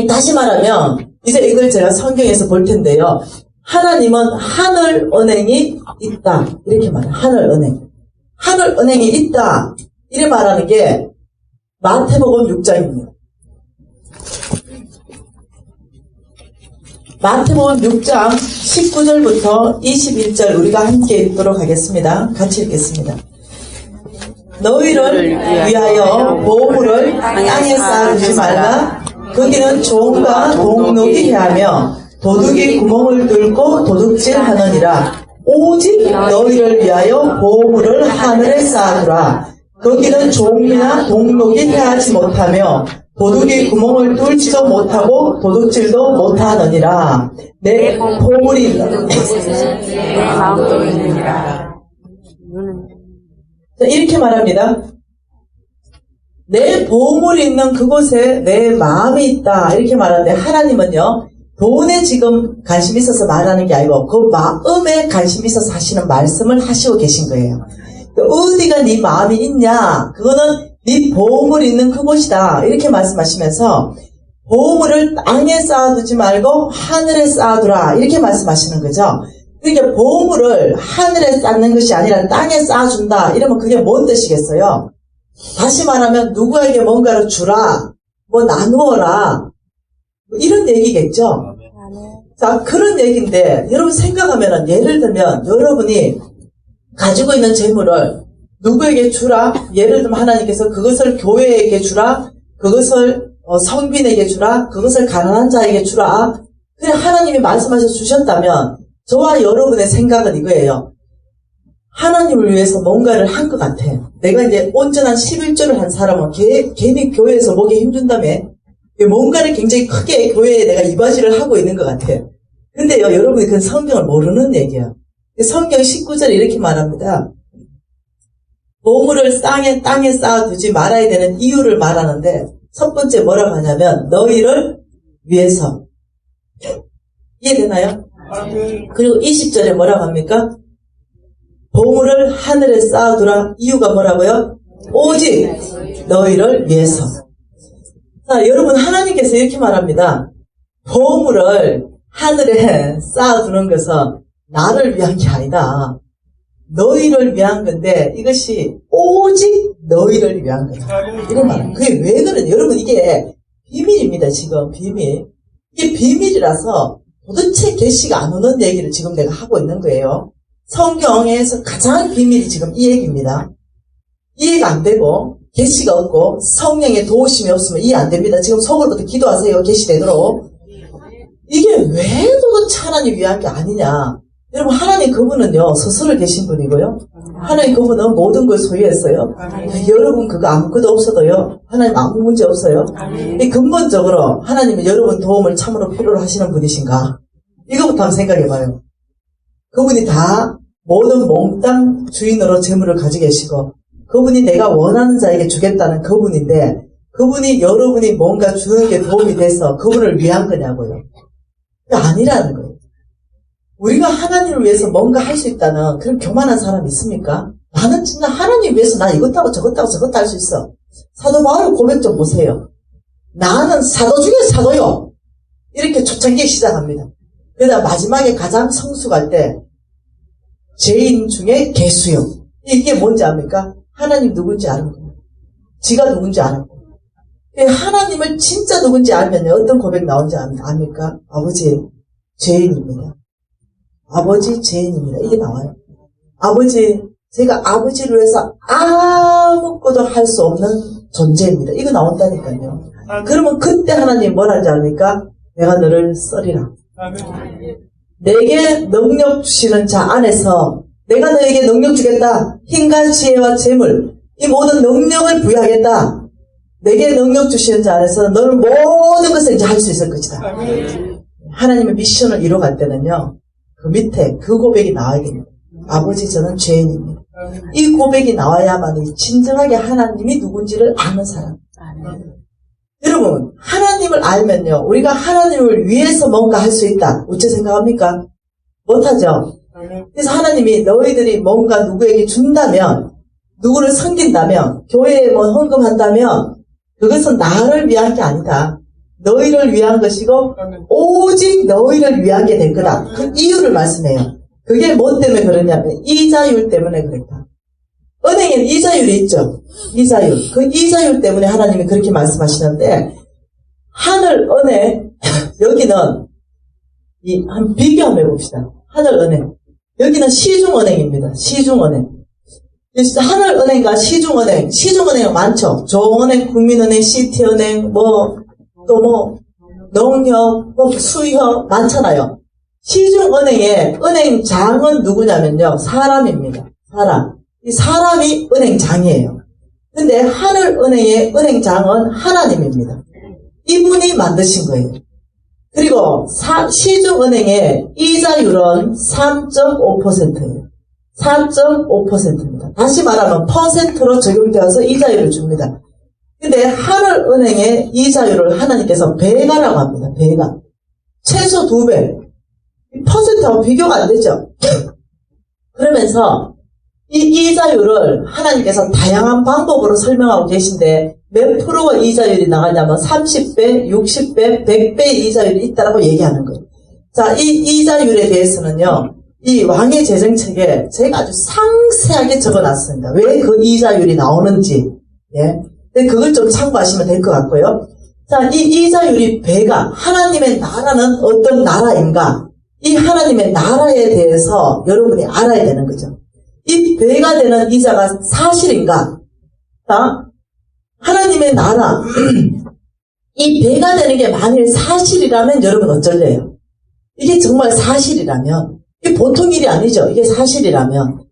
다시 말하면 이제 이걸 제가 성경에서 볼 텐데요. 하나님은 하늘은행이 있다. 이렇게 말해요. 하늘은행. 하늘은행이 있다. 이래 말하는 게 마태복음 6장입니다. 마태복음 6장 19절부터 21절 우리가 함께 읽도록 하겠습니다. 같이 읽겠습니다. 너희를 위하여 보물을 땅에 쌓아두지 말라. 거기는 종과 동록이 해하며 도둑이 구멍을 뚫고 도둑질하느니라. 오직 너희를 위하여 보물을 하늘에 쌓아두라. 거기는 종이나 동록이 해하지 못하며 도둑이 구멍을 뚫지도 못하고 도둑질도 못하느니라. 내 보물이 있는 곳에는 내 마음도 있느니라. 이렇게 말합니다. 내 보물이 있는 그곳에 내 마음이 있다. 이렇게 말하는데 하나님은요, 돈에 지금 관심이 있어서 말하는 게 아니고 그 마음에 관심이 있어서 하시는 말씀을 하시고 계신 거예요. 어디가 네 마음이 있냐? 그거는 네 보물이 있는 그곳이다. 이렇게 말씀하시면서 보물을 땅에 쌓아두지 말고 하늘에 쌓아두라. 이렇게 말씀하시는 거죠. 그러니까 보물을 하늘에 쌓는 것이 아니라 땅에 쌓아준다. 이러면 그게 뭔 뜻이겠어요? 다시 말하면 누구에게 뭔가를 주라, 뭐 나누어라, 뭐 이런 얘기겠죠. 자, 그런 얘기인데 여러분 생각하면은, 예를 들면 여러분이 가지고 있는 재물을 누구에게 주라, 예를 들면 하나님께서 그것을 교회에게 주라, 그것을 성빈에게 주라, 그것을 가난한 자에게 주라, 그냥 하나님이 말씀하셔 주셨다면 저와 여러분의 생각은 이거예요. 하나님을 위해서 뭔가를 한 것 같아. 내가 이제 온전한 11조를 한 사람은 괜히 교회에서 먹기 힘든다며 뭔가를 굉장히 크게 교회에 내가 이바지를 하고 있는 것 같아요. 근데요, 여러분이 그 성경을 모르는 얘기야. 성경 19절에 이렇게 말합니다. 보물을 땅에 쌓아두지 말아야 되는 이유를 말하는데 첫 번째 뭐라고 하냐면 너희를 위해서. 이해되나요? 그리고 20절에 뭐라고 합니까? 보물을 하늘에 쌓아두라. 이유가 뭐라고요? 오직 너희를 위해서. 자, 여러분 하나님께서 이렇게 말합니다. 보물을 하늘에 쌓아두는 것은 나를 위한 게 아니다. 너희를 위한 건데 이것이 오직 너희를 위한 거다. 이런 말은 그게 왜 그러냐. 여러분 이게 비밀입니다. 지금 비밀. 이게 비밀이라서 도대체 계시가 안 오는 얘기를 지금 내가 하고 있는 거예요. 성경에서 가장 비밀이 지금 이 얘기입니다. 이해가 안 되고 계시가 없고 성령의 도우심이 없으면 이해 안 됩니다. 지금 속으로부터 기도하세요. 계시되도록. 이게 왜 도대체 하나님 위한 게 아니냐. 여러분 하나님 그분은요 스스로 계신 분이고요. 하나님 그분은 모든 걸 소유했어요. 여러분 그거 아무것도 없어도요 하나님 아무 문제 없어요. 이 근본적으로 하나님은 여러분 도움을 참으로 필요로 하시는 분이신가? 이거부터 한번 생각해봐요. 그분이 다 모든 몽땅 주인으로 재물을 가지고 계시고 그분이 내가 원하는 자에게 주겠다는 그분인데 그분이 여러분이 뭔가 주는 게 도움이 돼서 그분을 위한 거냐고요. 그게 아니라는 거예요. 우리가 하나님을 위해서 뭔가 할 수 있다는 그런 교만한 사람이 있습니까? 나는 진짜 하나님 위해서 나 이것 하고 저것 하고 저것 할 수 있어. 사도 바울 고백 좀 보세요. 나는 사도 중에 사도요. 이렇게 초창기에 시작합니다. 그러다 마지막에 가장 성숙할 때 죄인 중에 개수요. 이게 뭔지 압니까? 하나님 누군지 아는 거예요. 지가 누군지 아는 거예요. 하나님을 진짜 누군지 알면요. 어떤 고백 나온지 압니까? 아버지 죄인입니다. 아버지 죄인입니다. 이게 나와요. 아버지, 제가 아버지를 위해서 아무것도 할 수 없는 존재입니다. 이거 나온다니까요. 그러면 그때 하나님 뭘 하는지 압니까? 내가 너를 써리라. 내게 능력 주시는 자 안에서 내가 너에게 능력 주겠다. 힘과 지혜와 재물, 이 모든 능력을 부여하겠다. 내게 능력 주시는 자 안에서 너는 모든 것을 이제 할 수 있을 것이다. 하나님의 미션을 이뤄갈 때는요. 그 밑에 그 고백이 나와야 됩니다. 아버지 저는 죄인입니다. 이 고백이 나와야만 진정하게 하나님이 누군지를 아는 사람. 여러분 하나님을 알면요. 우리가 하나님을 위해서 뭔가 할 수 있다. 어째 생각합니까? 못하죠. 그래서 하나님이 너희들이 뭔가 누구에게 준다면 누구를 섬긴다면 교회에 뭐 헌금한다면 그것은 나를 위한 게 아니다. 너희를 위한 것이고 오직 너희를 위한 게 될 거다. 그 이유를 말씀해요. 그게 뭐 때문에 그러냐면 이자율 때문에 그랬다. 은행에는 이자율이 있죠. 이자율. 그 이자율 때문에 하나님이 그렇게 말씀하시는데 하늘 은행 여기는 한 비교 한번 해봅시다. 하늘 은행 여기는 시중은행입니다. 시중은행. 하늘은행과 시중은행, 시중은행은 많죠. 조은행, 국민은행, 시티은행, 농협, 수협, 많잖아요. 시중은행의 은행장은 누구냐면요. 사람입니다. 사람. 이 사람이 은행장이에요. 근데 하늘은행의 은행장은 하나님입니다. 이분이 만드신 거예요. 그리고 시중은행의 이자율은 3.5%예요. 3.5%입니다. 다시 말하면 퍼센트로 적용되어서 이자율을 줍니다. 근데 하늘은행의 이자율을 하나님께서 배가라고 합니다. 배가. 최소 2배. 퍼센트하고 비교가 안 되죠. 그러면서 이 이자율을 하나님께서 다양한 방법으로 설명하고 계신데 몇 프로가 이자율이 나가냐면 30배, 60배, 100배 이자율이 있다라고 얘기하는 거예요. 자, 이 이자율에 대해서는요. 이 왕의 재정책에 제가 아주 상세하게 적어놨습니다. 왜 그 이자율이 나오는지. 예. 근데 그걸 좀 참고하시면 될 것 같고요. 자, 이 이자율이 배가 하나님의 나라는 어떤 나라인가? 이 하나님의 나라에 대해서 여러분이 알아야 되는 거죠. 이 배가 되는 이자가 사실인가? 자, 하나님의 나라. 이 배가 되는 게 만일 사실이라면 여러분 어쩔래요? 이게 정말 사실이라면 이게 보통 일이 아니죠. 이게 사실이라면.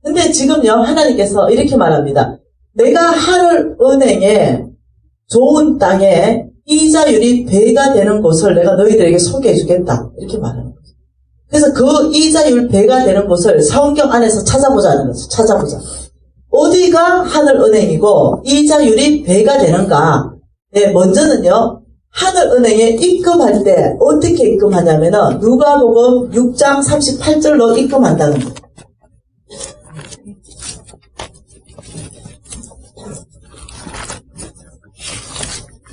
근데 지금요, 하나님께서 이렇게 말합니다. 내가 하늘은행에 좋은 땅에 이자율이 배가 되는 곳을 내가 너희들에게 소개해 주겠다. 이렇게 말하는 거죠. 그래서 그 이자율 배가 되는 곳을 성경 안에서 찾아보자는 거죠. 찾아보자. 어디가 하늘은행이고 이자율이 배가 되는가? 네, 먼저는요, 하늘은행에 입금할 때 어떻게 입금하냐면은 누가복음 6장 38절로 입금한다는 거예요.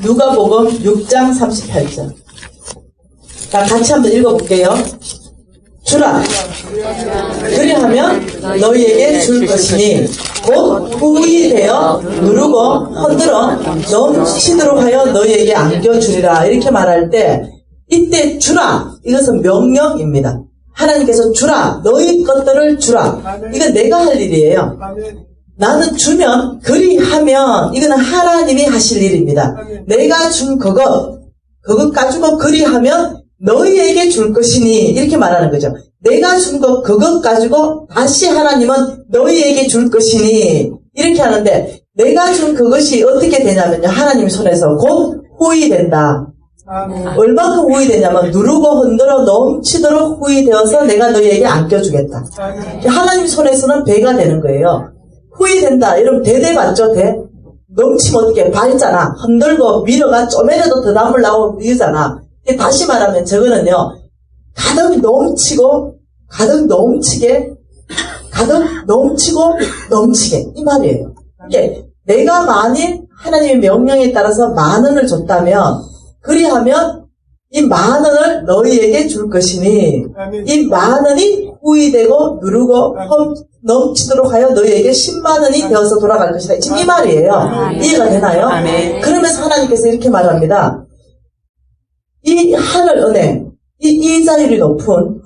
누가복음 6장 38절. 자, 같이 한번 읽어볼게요. 주라. 그리하면 너희에게 줄 것이니 곧 후히 되어 누르고 흔들어 넘치도록 하여 너희에게 안겨주리라. 이렇게 말할 때 이때 주라. 이것은 명령입니다. 하나님께서 주라. 너희 것들을 주라. 이건 내가 할 일이에요. 나는 주면 그리하면 이거는 하나님이 하실 일입니다. 내가 준 그것 가지고 그리하면 너희에게 줄 것이니 이렇게 말하는 거죠. 내가 준 것 그것 가지고 다시 하나님은 너희에게 줄 것이니 이렇게 하는데 내가 준 그것이 어떻게 되냐면요. 하나님 손에서 곧 후히 된다. 얼마큼 후히 되냐면 누르고 흔들어 넘치도록 후히 되어서 내가 너희에게 안겨주겠다. 하나님 손에서는 배가 되는 거예요. 후히 된다. 여러분 대대 맞죠? 대? 넘치면 어떻게 밟잖아. 흔들고 밀어가 좀이라도 더 담으려고 밀잖아. 다시 말하면 저거는요. 가득 넘치고 가득 넘치게 가득 넘치고 넘치게 이 말이에요. 이게 내가 만일 하나님의 명령에 따라서 10,000원을 줬다면 그리하면 이 10,000원을 너희에게 줄 것이니 이 10,000원이 후히되고 누르고 넘치도록 하여 너희에게 100,000원이 되어서 돌아갈 것이다. 지금 이 말이에요. 이해가 되나요? 그러면서 하나님께서 이렇게 말합니다. 이 하늘은행, 이 이자율이 높은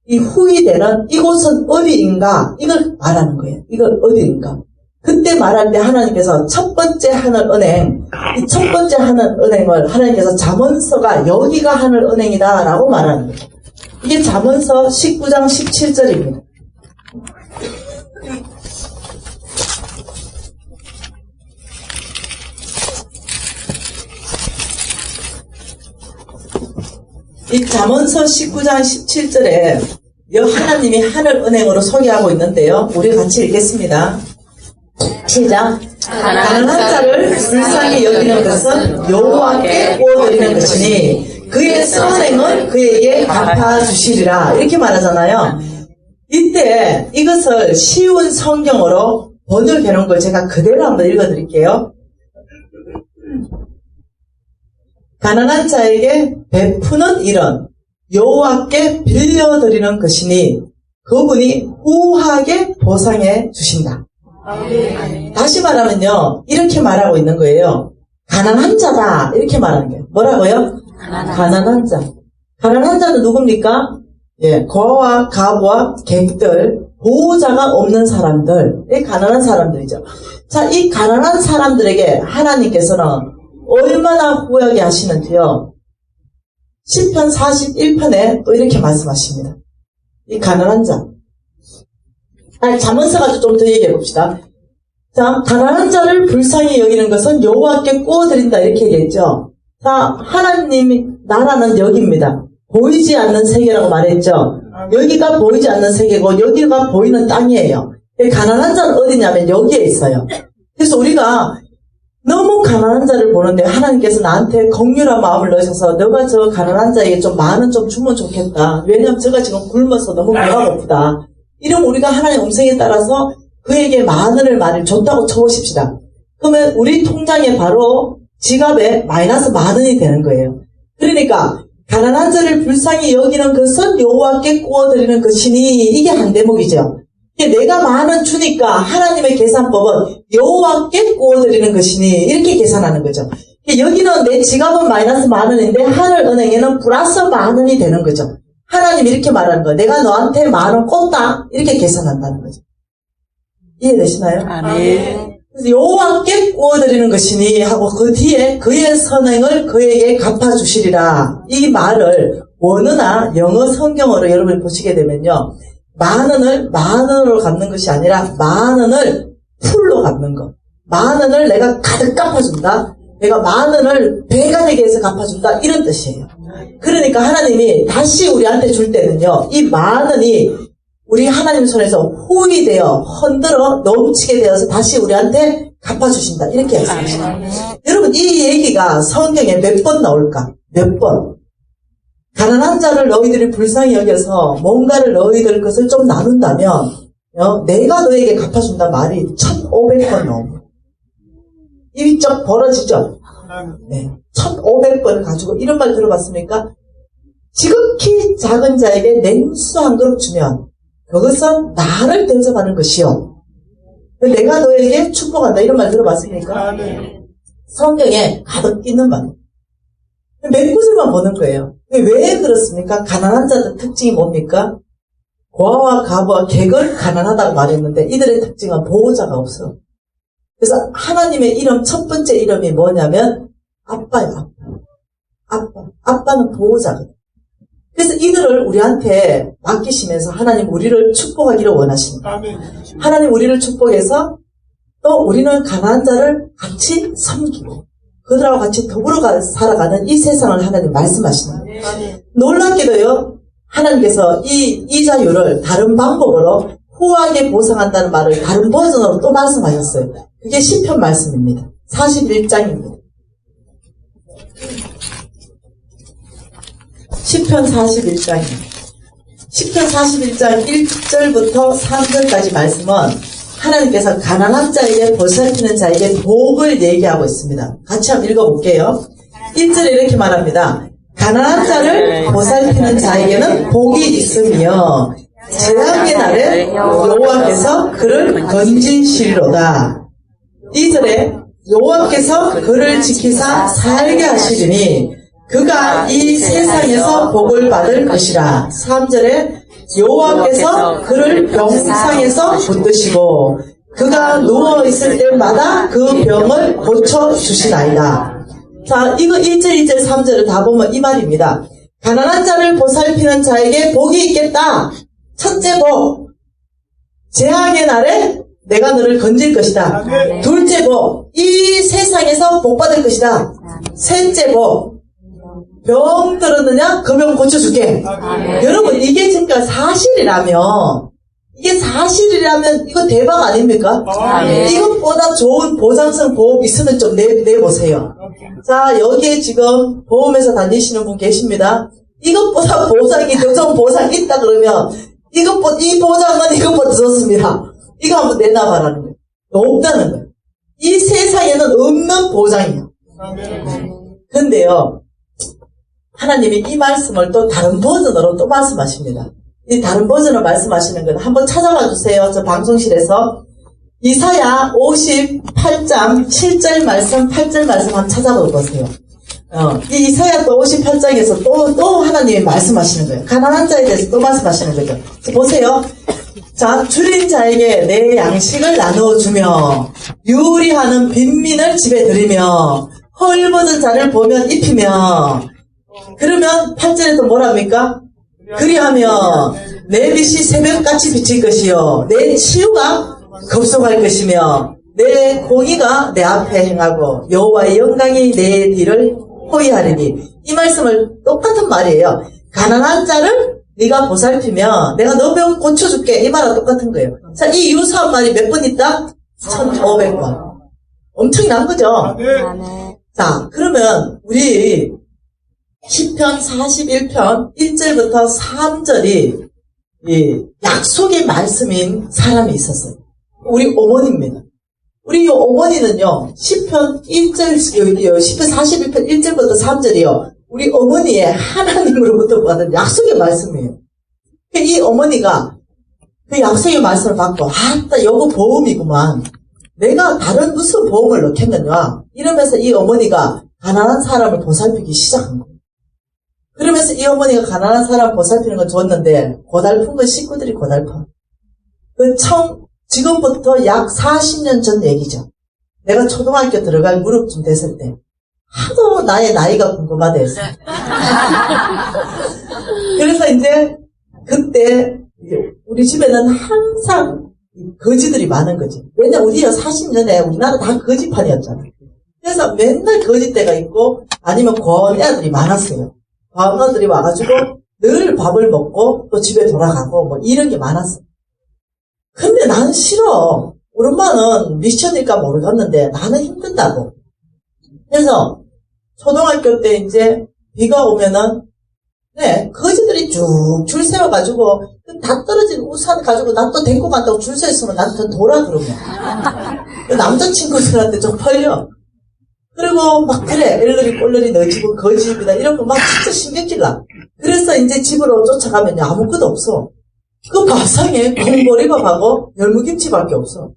이 후히되는 이곳은 어디인가? 이걸 말하는 거예요. 이걸 어디인가? 그때 말할 때 하나님께서 첫 번째 하늘은행, 이 첫 번째 하늘은행을 하나님께서 잠언서가 여기가 하늘은행이다 라고 말하는 거예요. 이게 잠언서 19장 17절입니다. 이 잠언서 19장 17절에 하나님이 하늘은행으로 소개하고 있는데요. 우리 같이 읽겠습니다. 시작. 가난한 자를 불쌍히 여기는 것은 여호와께 구워드리는 것이니 그의 선행은 그에게 갚아주시리라. 이렇게 말하잖아요. 이때 이것을 쉬운 성경어로 번역해 놓은 걸 제가 그대로 한번 읽어드릴게요. 가난한 자에게 베푸는 일은 여호와께 빌려드리는 것이니 그분이 후하게 보상해 주신다. 다시 말하면요. 이렇게 말하고 있는 거예요. 가난한 자다. 이렇게 말하는 거예요. 뭐라고요? 가난한 자. 가난한 자는 누굽니까? 예, 고아와 가부와 객들, 보호자가 없는 사람들, 이 가난한 사람들이죠. 자, 이 가난한 사람들에게 하나님께서는 얼마나 후하게 하시는지요. 시편 41편에 또 이렇게 말씀하십니다. 이 가난한 자. 잠언서 가지고 좀 더 얘기해 봅시다. 자, 가난한 자를 불쌍히 여기는 것은 여호와께 구워드린다 이렇게 얘기했죠. 자, 하나님 나라는 여기입니다. 보이지 않는 세계라고 말했죠. 여기가 보이지 않는 세계고 여기가 보이는 땅이에요. 가난한 자는 어디냐면 여기에 있어요. 그래서 우리가 너무 가난한 자를 보는데 하나님께서 나한테 긍휼한 마음을 넣으셔서 너가 저 가난한 자에게 좀 10,000원 좀 주면 좋겠다. 왜냐면 저가 지금 굶어서 너무 배가 고프다. 이러면 우리가 하나님의 음성에 따라서 그에게 10,000원을 만일 줬다고 쳐보십시다. 그러면 우리 통장에 바로 지갑에 마이너스 10,000원이 되는 거예요. 그러니까 가난한 자를 불쌍히 여기는 것은 여호와께 구워드리는 것이니 이게 한 대목이죠. 내가 10,000원 주니까 하나님의 계산법은 여호와께 구워드리는 것이니 이렇게 계산하는 거죠. 여기는 내 지갑은 마이너스 10,000원인데 하늘은행에는 플러스 10,000원이 되는 거죠. 하나님 이렇게 말하는 거예요. 내가 너한테 10,000원 꽂다 이렇게 계산한다는 거죠. 이해되시나요? 아멘. 그래서 여호와께 구워드리는 것이니 하고 그 뒤에 그의 선행을 그에게 갚아주시리라. 이 말을 원어나 영어 성경어로 여러분이 보시게 되면요. 10,000원을 갚는 것이 아니라 10,000원을 풀로 갚는 것. 10,000원을 내가 가득 갚아준다. 내가 10,000원을 배가 되게 해서 갚아준다. 이런 뜻이에요. 그러니까 하나님이 다시 우리한테 줄 때는요. 이 10,000원이 우리 하나님 손에서 후이되어 흔들어 넘치게 되어서 다시 우리한테 갚아주신다. 이렇게 말씀하십니다. 여러분, 이 얘기가 성경에 몇 번 나올까? 몇 번? 가난한 자를 너희들이 불쌍히 여겨서 뭔가를 너희들 것을 좀 나눈다면 내가 너에게 갚아준다 말이 1500번 나옵니다. 입이 쩍 벌어지죠? 네. 1500번을 가지고 이런 말 들어봤습니까? 지극히 작은 자에게 냉수 한 그릇 주면 그것은 나를 대접하는 것이요. 내가 너에게 축복한다. 이런 말 들어봤습니까? 성경에 가득 있는 말이에요. 몇 구절만 보는 거예요. 왜 그렇습니까? 가난한 자들 특징이 뭡니까? 고아와 가부와 객을 가난하다고 말했는데 이들의 특징은 보호자가 없어. 그래서 하나님의 이름 첫 번째 이름이 뭐냐면 아빠예요. 아빠는 보호자거든. 그래서 이들을 우리한테 맡기시면서 하나님 우리를 축복하기를 원하십니다. 하나님 우리를 축복해서 또 우리는 가난한 자를 같이 섬기고 그들하고 같이 더불어 살아가는 이 세상을 하나님 말씀하시는 거예요. 놀랍게도요. 하나님께서 이 자유를 다른 방법으로 후하게 보상한다는 말을 다른 버전으로 또 말씀하셨어요. 그게 시편 말씀입니다. 41장입니다. 시편 41장입니다. 시편 41장 1절부터 3절까지 말씀은 하나님께서 가난한 자에게 보살피는 자에게 복을 얘기하고 있습니다. 같이 한번 읽어볼게요. 1절에 이렇게 말합니다. 가난한 자를 보살피는 자에게는 복이 있으며 재앙의 날에 여호와께서 그를 건지시리로다. 2절에 여호와께서 그를 지키사 살게 하시리니 그가 이 세상에서 복을 받을 것이라. 3절에 여호와께서 그를 병상에서 붙드시고 그가 누워있을 때마다 그 병을 고쳐주시나이다. 자, 이거 1절, 2절, 3절을 다 보면 이 말입니다. 가난한 자를 보살피는 자에게 복이 있겠다. 첫째 복, 재앙의 날에 내가 너를 건질 것이다. 둘째 복, 이 세상에서 복 받을 것이다. 셋째 복, 병 들었느냐? 그 병 고쳐줄게. 여러분, 이게 진짜 사실이라면 이거 대박 아닙니까? 이것보다 좋은 보상성 보험 있으면 좀 내보세요. 자, 여기에 지금 보험회사 다니시는 분 계십니다. 이것보다 보상이 더 좋은 보상이 있다 그러면 이 보장은 이것보다 좋습니다. 이거 한번 내놔봐라는 거예요. 없다는 거예요. 이 세상에는 없는 보장이에요. 근데요, 하나님이 이 말씀을 또 다른 버전으로 또 말씀하십니다. 이 다른 버전으로 말씀하시는 건 한번 찾아봐 주세요. 저 방송실에서 이사야 58장 7절 말씀, 8절 말씀 한번 찾아봐 보세요. 이 이사야 또 58장에서 또 하나님이 말씀하시는 거예요. 가난한 자에 대해서 또 말씀하시는 거죠. 보세요. 자, 줄인 자에게 내 양식을 나누어 주며 유리하는 빈민을 집에 들이며 헐벗은 자를 보면 입히며. 그러면 8절에 또 뭐랍니까? 그리하며 내 빛이 새벽같이 비칠 것이요 내 치유가 급속할 것이며 내 공의가 내 앞에 행하고 여호와의 영광이 내 뒤를 호위하리니. 이 말씀을 똑같은 말이에요. 가난한 자를 네가 보살피면 내가 너 병 고쳐줄게. 이 말과 똑같은 거예요. 자, 이 유사한 말이 몇 번 있다? 1500번. 엄청난 거죠? 자, 그러면 우리 시편 41편 1절부터 3절이 약속의 말씀인 사람이 있었어요. 우리 어머니입니다. 우리 어머니는요, 시편 41편 1절부터 3절이요. 우리 어머니의 하나님으로부터 받은 약속의 말씀이에요. 이 어머니가 그 약속의 말씀을 받고, 아따, 요거 보험이구만. 내가 다른 무슨 보험을 넣겠느냐. 이러면서 이 어머니가 가난한 사람을 보살피기 시작한 거예요. 그러면서 이 어머니가 가난한 사람 보살피는 건 좋았는데 고달픈 건 식구들이 고달파. 지금부터 약 40년 전 얘기죠. 내가 초등학교 들어갈 무렵쯤 됐을 때 하도 나의 나이가 궁금하대서. 그래서 이제 그때 우리 집에는 항상 거지들이 많은 거지. 왜냐면 우리가 40년에 우리나라 다 거지판이었잖아. 그래서 맨날 거지대가 있고 아니면 고아원 애들이 많았어요. 과학원들이 와가지고 늘 밥을 먹고 또 집에 돌아가고 뭐 이런 게 많았어. 근데 나는 싫어. 우리 엄마는 미션일까 모르겠는데 나는 힘든다고. 그래서 초등학교 때 이제 비가 오면은 거지들이 쭉 줄 세워가지고 다 떨어진 우산 가지고 나 또 데리고 간다고 줄 서 있으면 나한테 돌아 그러면 남자친구들한테 좀 펄려. 그리고 막 그래 엘러리 꼴러리 너 집은 거지입니다 이런 거 막 진짜 신경질나. 그래서 이제 집으로 쫓아가면 아무것도 없어. 그 밥상에 콩보리밥하고 열무김치밖에 없어.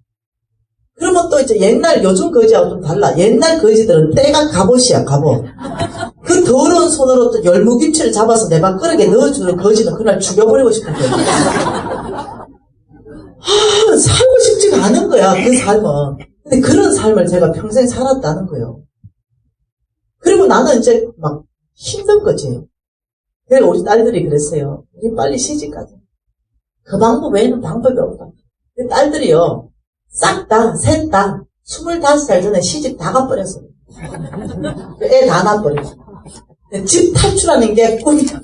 그러면 또 이제 옛날 요즘 거지하고 좀 달라. 옛날 거지들은 때가 갑옷이야 갑옷. 그 더러운 손으로 또 열무김치를 잡아서 내 밥그릇에 넣어주는 거지는 그날 죽여버리고 싶은 거야. 살고 싶지가 않은 거야 그 삶은. 근데 그런 삶을 제가 평생 살았다는 거예요. 그리고 나는 이제 막 힘든 거지. 그래서 우리 딸들이 그랬어요. 우리 빨리 시집가자. 그 방법 외에는 방법이 없다. 그 딸들이요. 싹 다, 셋 다, 25살 전에 시집 다 가버렸어. 애 다 낳아버렸어. 집 탈출하는 게 꿈이다.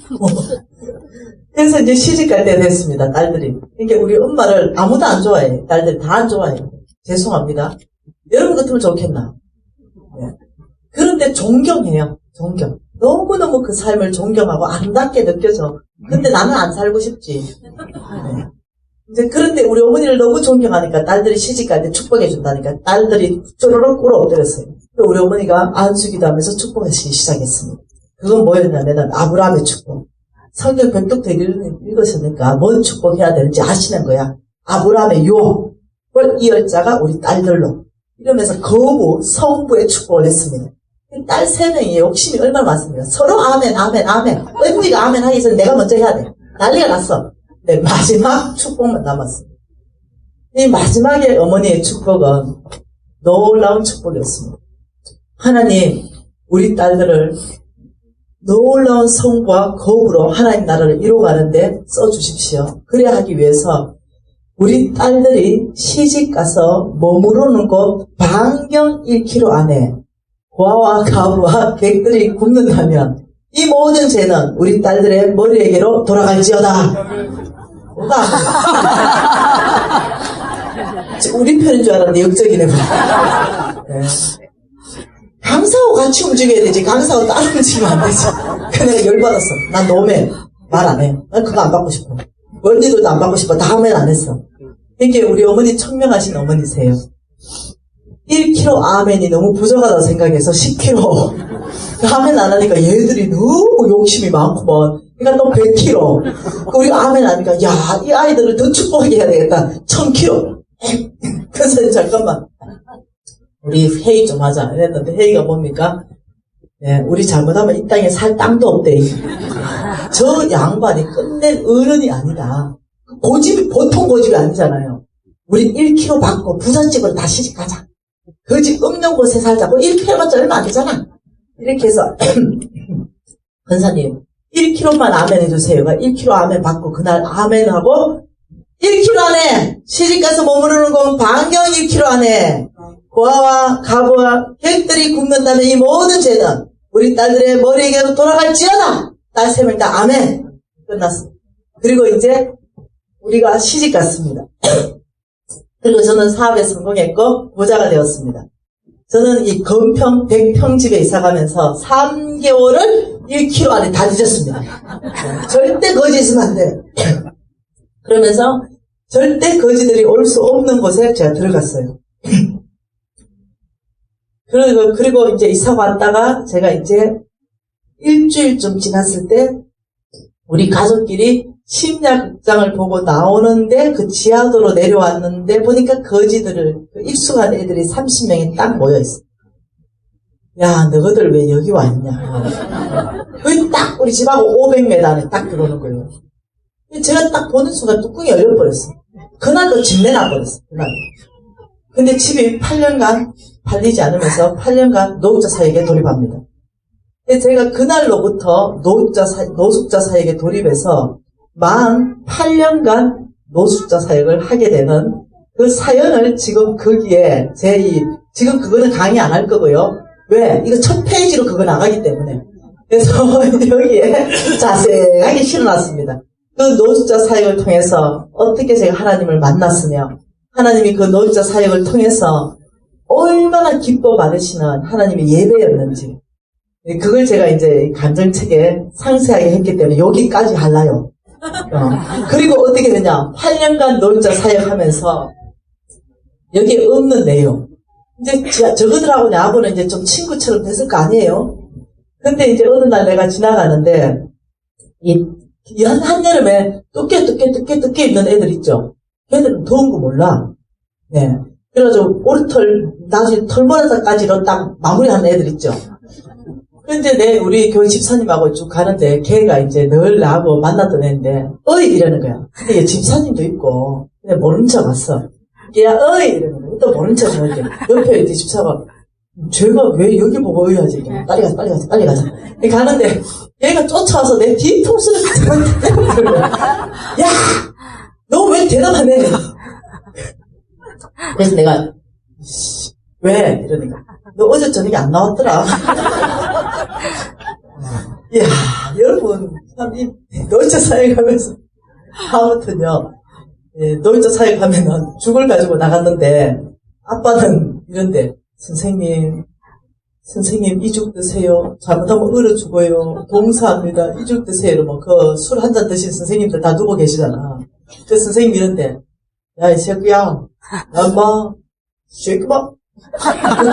그래서 이제 시집 갈 때 됐습니다, 딸들이. 그러니까 우리 엄마를 아무도 안 좋아해. 딸들이 다 안 좋아해. 죄송합니다. 여러분 같으면 좋겠나? 네. 그런데 존경해요, 존경. 너무너무 그 삶을 존경하고 아름답게 느껴져. 근데 나는 안 살고 싶지. 네. 이제 그런데 우리 어머니를 너무 존경하니까 딸들이 시집갈 때 축복해 준다니까 딸들이 쪼르륵 꿇어 엎드렸어요. 우리 어머니가 안수기도 하면서 축복하시기 시작했습니다. 그건 뭐였냐면은 아브라함의 축복. 성경 백독도 읽으셨으니까 뭔 축복해야 되는지 아시는 거야. 아브라함의 유업을 이을 자가 우리 딸들로. 이러면서 거부, 성부의 축복을 했습니다. 딸 3명이 욕심이 얼마나 많습니까? 서로 아멘, 아멘, 아멘. 어머니가 아멘 하기 전에 내가 먼저 해야 돼. 난리가 났어. 네, 마지막 축복만 남았습니다. 이 마지막에 어머니의 축복은 놀라운 축복이었습니다. 하나님, 우리 딸들을 놀라운 성부와 거부로 하나님 나라를 이루어가는데 써주십시오. 그래야 하기 위해서 우리 딸들이 시집가서 머무르는 곳 반경 1km 안에 고아와 가부와 객들이 굶는다면 이 모든 죄는 우리 딸들의 머리에게로 돌아갈지어다. 우리 편인 줄 알았는데 역적이네. 네. 강사하고 같이 움직여야 되지. 강사하고 따로 움직이면 안 되지. 그 내가 열받았어. 난 너무 말 안 해. 난 그거 안 받고 싶어. 언니들도 안 받고 싶어. 다음엔 안 했어. 이게 우리 어머니 청명하신 어머니세요. 1kg 아멘이 너무 부족하다고 생각해서 10kg 아멘 안 하니까 얘들이 너무 욕심이 많구먼. 그러니까 또 100kg 우리 아멘 하니까 야, 이 아이들을 더 축복하게 해야 되겠다. 1000kg 그래서 잠깐만 우리 회의 좀 하자 이랬는데 회의가 뭡니까? 네, 우리 잘못하면 이 땅에 살 땅도 없대. 저 양반이 끝낸 어른이 아니다. 고집이 보통 고집이 아니잖아요. 우리 1kg 받고 부잣집으로 다 시집가자. 그 집 없는 곳에 살자고. 1kg가 얼마 안 되잖아. 이렇게 해서 권사님 1kg만 아멘 해주세요. 1kg 아멘 받고 그날 아멘하고 1kg 안에 시집가서 머무르는 건 반경 1kg 안에 고아와 가부와 객들이 굶는다면 이 모든 죄는 우리 딸들의 머리에게로 돌아갈지어다. 딸 3명 다 아멘. 끝났습니다. 그리고 이제 우리가 시집 갔습니다. 그리고 저는 사업에 성공했고 부자가 되었습니다. 저는 이 건평 100평 집에 이사가면서 3개월을 1kg 안에 다 뒤졌습니다. 절대 거지 있으면 안 돼. 그러면서 절대 거지들이 올 수 없는 곳에 제가 들어갔어요. 그리고 이제 이사 왔다가 제가 이제 일주일쯤 지났을 때 우리 가족끼리 심야극장을 보고 나오는데 그 지하도로 내려왔는데 보니까 거지들을 입숙한 애들이 30명이 딱 모여있어. 야, 너희들 왜 여기 왔냐. 거기 딱 우리 집하고 500m 안에 딱 들어오는 거예요. 제가 딱 보는 순간 뚜껑이 열려버렸어. 그날도 집 내놔버렸어. 그날. 근데 집이 8년간 팔리지 않으면서 8년간 노숙자 사역에 돌입합니다. 제가 그날로부터 노숙자 사역에 돌입해서 만 8년간 노숙자 사역을 하게 되는 그 사연을 지금 거기에 지금 그거는 강의 안 할 거고요. 왜? 이거 첫 페이지로 그거 나가기 때문에. 그래서 여기에 자세하게 실어놨습니다. 그 노숙자 사역을 통해서 어떻게 제가 하나님을 만났으며 하나님이 그 노숙자 사역을 통해서 얼마나 기뻐 받으시는 하나님의 예배였는지 그걸 제가 이제 감정책에 상세하게 했기 때문에 여기까지 할라요. 그리고 어떻게 되냐 8년간 노숙자 사역하면서 여기에 없는 내용 이제 저거들하고 나하고는 이제 좀 친구처럼 됐을 거 아니에요. 근데 이제 어느 날 내가 지나가는데 한여름에 뚜깨 입는 애들 있죠. 걔들은 더운 거 몰라. 네. 그래가지고 오리털 나중에 털모자까지로 딱 마무리하는 애들 있죠. 근데 우리 교회 집사님하고 쭉 가는데 걔가 이제 늘 나하고 만났던 애인데 어이 이러는 거야. 근데 얘 집사님도 있고 근데 모른 척 왔어. 야 어이 이러는 거야. 또 모른 척 이렇게 옆에 이제 집사가 쟤가 왜 여기 보고 어이 하지? 빨리 가자. 가는데 얘가 쫓아와서 내 뒤통수를 야! 너 왜 대답 안 해? 그래서 내가 왜? 이러니까 너 어제 저녁에 안 나왔더라. 이야 여러분 참 이 노이자 사역하면서 아무튼요 노이자 사역하면은 죽을 가지고 나갔는데 아빠는 이런데 선생님 이 죽 드세요. 잘못하면 얼어 죽어요. 동사합니다. 이 죽 드세요. 이러면 그 술 한 잔 드신 선생님들 다 누워 계시잖아. 그 선생님 이런데 야 이 새끼야 야 인마 새끼마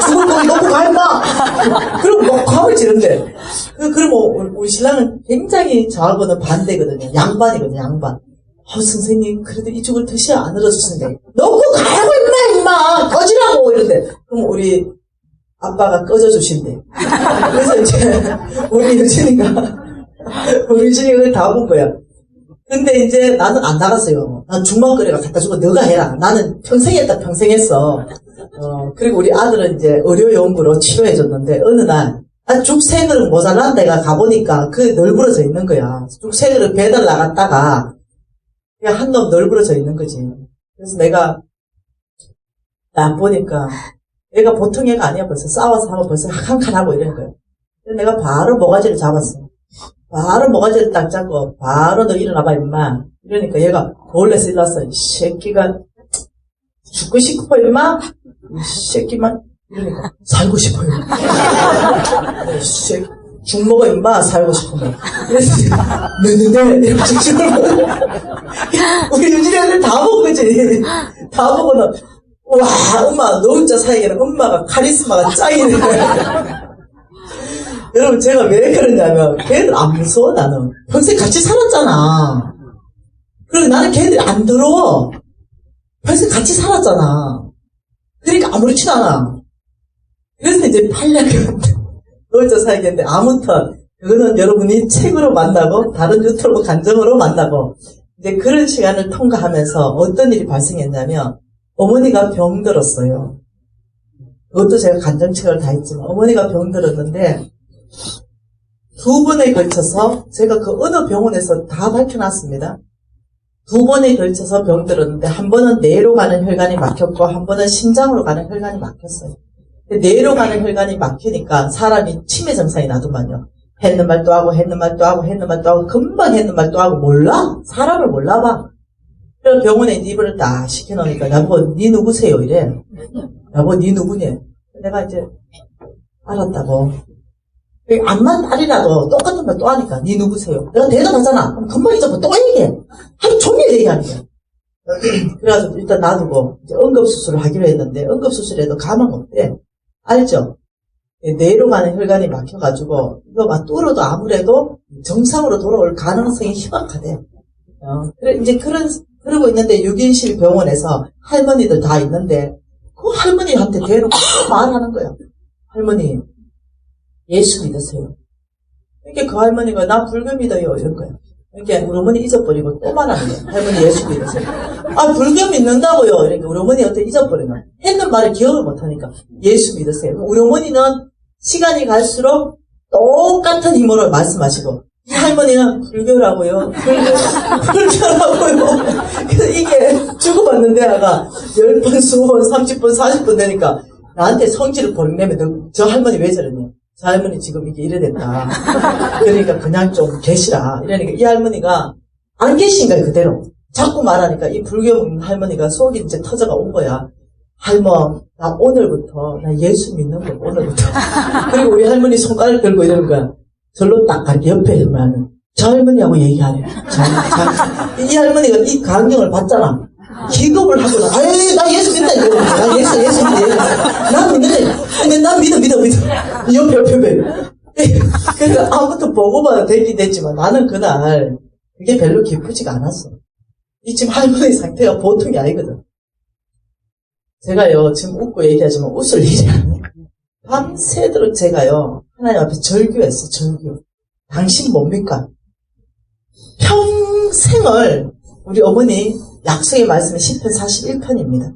죽을 거기 놓고 가 인마 그럼 뭐 감을 지른대. 그러면 우리 신랑은 굉장히 저하고는 반대거든요. 양반이거든요. 양반. 선생님 그래도 이 죽을 드셔야 안 얼어졌는데 놓고 가라고 인마 꺼지라고 이런데 그럼 우리 아빠가 꺼져주신대. 그래서 이제 우리 유진이가 그걸 다 본 거야. 근데 이제 나는 안 나갔어요. 난 중만거리가 갖다 주고 너가 해라. 나는 평생 했다 평생 했어. 그리고 우리 아들은 이제 의료용구로 치료해줬는데 어느 날 죽 세 그릇 모자란 데가 가보니까 그 널브러져 있는 거야. 죽 세 그릇 배달 나갔다가 그냥 한 놈 널브러져 있는 거지. 그래서 내가 딱 보니까 얘가 보통 애가 아니야. 벌써 싸워서 하고 벌써 한 칸 하고 이런 거야. 그래서 내가 바로 모가지를 잡았어. 바로 모가지를 딱 잡고 바로 너 일어나봐 임마. 이러니까 얘가 놀래서 일어났어. 이 새끼가 죽고 싶어 임마. 이 새끼만 이러니까 살고 싶어요. 이 새끼 죽 먹어 임마. 살고 싶으면. 그래서 네네네 이렇게 죽을 우리 유진이한테 다 본 거지. 다 보고는 와, 엄마, 노숙자 사이에는 엄마가 카리스마가 짱이네. 여러분, 제가 왜 그러냐면, 걔들 안 무서워, 나는. 평생 같이 살았잖아. 그리고 나는 걔들이 안 더러워. 평생 같이 살았잖아. 그러니까 아무렇지도 않아. 그래서 이제 8년 노숙자 사이인데, 아무튼, 그거는 여러분이 책으로 만나고, 다른 유튜브 간정으로 만나고, 이제 그런 시간을 통과하면서 어떤 일이 발생했냐면, 어머니가 병들었어요. 그것도 제가 간증책을 다 했지만 어머니가 병들었는데 2번에 걸쳐서 제가 그 어느 병원에서 다 밝혀놨습니다. 2번에 걸쳐서 병들었는데 한 번은 뇌로 가는 혈관이 막혔고 한 번은 심장으로 가는 혈관이 막혔어요. 뇌로 가는 혈관이 막히니까 사람이 치매 증상이 나더만요. 했는 말 또 하고 금방 했는 말 또 하고 몰라? 사람을 몰라봐. 그래서 병원에 입원을 딱 시켜놓으니까 여보 니 누구세요? 이래. 여보 니 누구냐? 내가 이제 알았다고. 암만 딸이라도 똑같은 말 또 하니까 니 누구세요? 내가 대답하잖아. 그럼 금방 잊어버 또 얘기해. 하루 종일 얘기하는 거야. 그래가지고 일단 놔두고 이제 응급수술을 하기로 했는데 응급수술에도 가망 없대. 알죠? 뇌로 가는 혈관이 막혀가지고 이거 막 뚫어도 아무래도 정상으로 돌아올 가능성이 희박하대. 그래 이제 그러고 있는데 6인실 병원에서 할머니들 다 있는데 그 할머니한테 대놓고 말하는 거야. 할머니 예수 믿으세요. 이렇게 그 할머니가 나 불교 믿어요 이런 거야. 이렇게 우리 어머니 잊어버리고 또 말하는 거야. 할머니 예수 믿으세요. 아 불교 믿는다고요. 이렇게 우리 어머니한테 잊어버리는 거야. 했는 말을 기억을 못하니까 예수 믿으세요. 우리 어머니는 시간이 갈수록 똑같은 힘으로 말씀하시고 이 할머니는 불교라고요. 불교라고요. 그래서 이게 주고받는 데다가 10번, 20번, 30번, 40번 되니까 나한테 성질을 버리려면 저 할머니 왜 저러냐. 저 할머니 지금 이게 이래 됐다. 그러니까 그냥 좀 계시라. 이러니까 이 할머니가 안 계신 거야, 그대로. 자꾸 말하니까 이 불교 할머니가 속이 이제 터져가 온 거야. 할머, 나 오늘부터, 나 예수 믿는 거야, 오늘부터. 그리고 우리 할머니 손가락 들고 이러는 거야. 절로 딱 가니까 옆에 할머니는 저 할머니하고 얘기하래. 이 할머니가 이 강경을 받잖아. 기겁을 하고 나 예수 믿다 이거. 나 예수 믿어. 난 믿는데. 근데 난 믿어. 옆에. 그러니까 아무튼 보고만 되긴 됐지만 나는 그날 그게 별로 기쁘지가 않았어. 이 지금 할머니 상태가 보통이 아니거든. 제가요 지금 웃고 얘기하지만 웃을 일이 아니에요. 밤새도록 제가요 하나님 앞에 절규했어. 절규. 당신 뭡니까? 평생을 우리 어머니 약속의 말씀이 10편 41편입니다.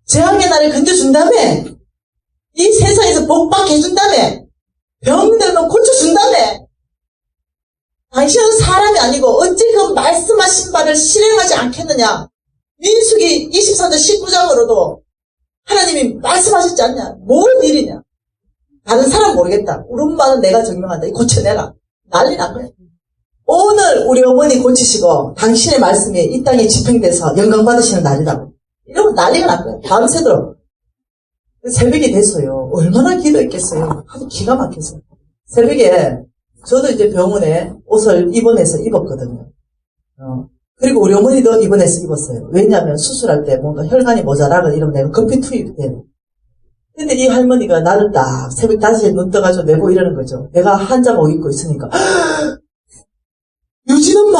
재앙의 날을 건져준다며, 이 세상에서 복받게 해준다며, 병들면 고쳐준다며, 당신은 사람이 아니고 어찌 그 말씀하신 바를 실행하지 않겠느냐. 민수기 23장 19장으로도 하나님이 말씀하셨지 않냐. 뭘 일이냐. 다른 사람 모르겠다. 우리 엄마는 내가 증명한다. 고쳐내라. 난리 난 거야. 오늘 우리 어머니 고치시고 당신의 말씀이 이 땅에 집행돼서 영광 받으시는 날이라고. 이러면 난리가 난 거야. 밤새도록. 새벽이 됐어요. 얼마나 기도했겠어요. 아주 기가 막혀서. 새벽에 저도 이제 병원에 옷을 입원해서 입었거든요. 그리고 우리 어머니도 입원해서 입었어요. 왜냐하면 수술할 때 뭔가 혈관이 모자라거나 이러면 내가 급히 투입돼. 근데 이 할머니가 나를 딱 새벽 5시에 눈 떠가지고 내고 이러는 거죠. 내가 한자복 입고 있으니까 유진 엄마,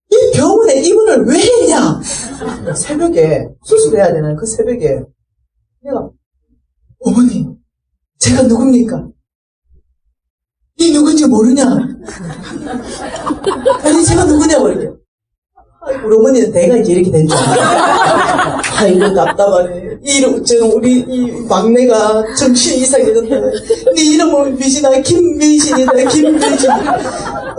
이 병원에 입원을 왜 했냐? 새벽에 수술해야 되는 그 새벽에 내가 어머니, 제가 누굽니까? 이 누군지 모르냐? 아니 제가 누구냐고 이렇게. 우리 어머니는 내가 이제 이렇게 된 줄 알아. 아이고 답답하네. 저는 우리 이 막내가 정신이 이상해졌다. 네 이름은 미진아, 김미진이다. 김미진.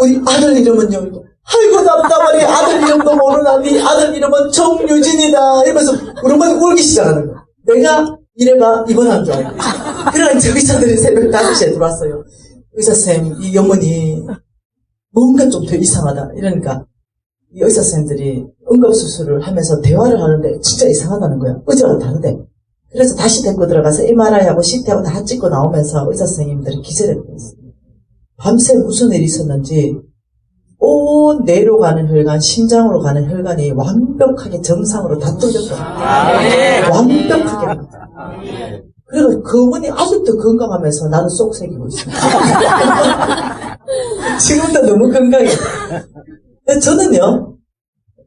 우리 아들 이름은요. 아이고 답답하네. 아들 이름도 모르나. 네 아들 이름은 정유진이다. 이러면서 우리 어머니 울기 시작하는 거야. 내가 이래봐 입원한 줄 알고. 그러니까 저 의사들이 새벽 5시에 들어왔어요. 의사쌤, 이 어머니 뭔가 좀 더 이상하다. 이러니까 이 의사쌤들이 응급수술을 하면서 대화를 하는데 진짜 이상하다는 거야. 어제와 다르대. 그래서 다시 데리고 들어가서 MRI하고 CT하고 다 찍고 나오면서 의사선생님들이 기절해 버렸어요. 밤새 무슨 일이 있었는지 온 뇌로 가는 혈관, 심장으로 가는 혈관이 완벽하게 정상으로 다 뚫렸어요. 완벽하게. 그래서 그 어머니 아직도 건강하면서 나는 쏙 새기고 있어요. 지금도 너무 건강해. 저는요,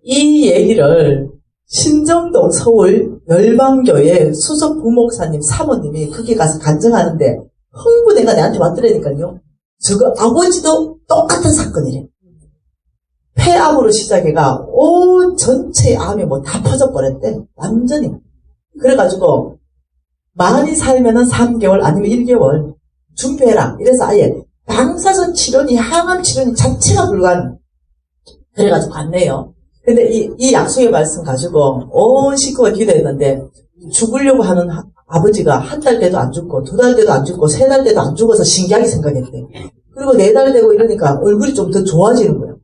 이 얘기를 신정동 서울 열방교회 수석 부목사님 사모님이 거기 가서 간증하는데 흥분해가 내한테 왔더라니까요. 저거 아버지도 똑같은 사건이래. 폐암으로 시작해가 온 전체 암이 뭐 다 퍼져버렸대. 완전히. 그래가지고 많이 살면은 3개월 아니면 1개월 준비해라. 이래서 아예 방사선 치료니 항암 치료니 자체가 불가능. 그래가지고 갔네요. 근데 이 약속의 말씀 가지고 온 식구가 기도했는데 죽으려고 하는 아버지가 한 달 돼도 안 죽고 2달 돼도 안 죽고 3달 돼도 안 죽어서 신기하게 생각했대. 그리고 4달 되고 이러니까 얼굴이 좀 더 좋아지는 거예요.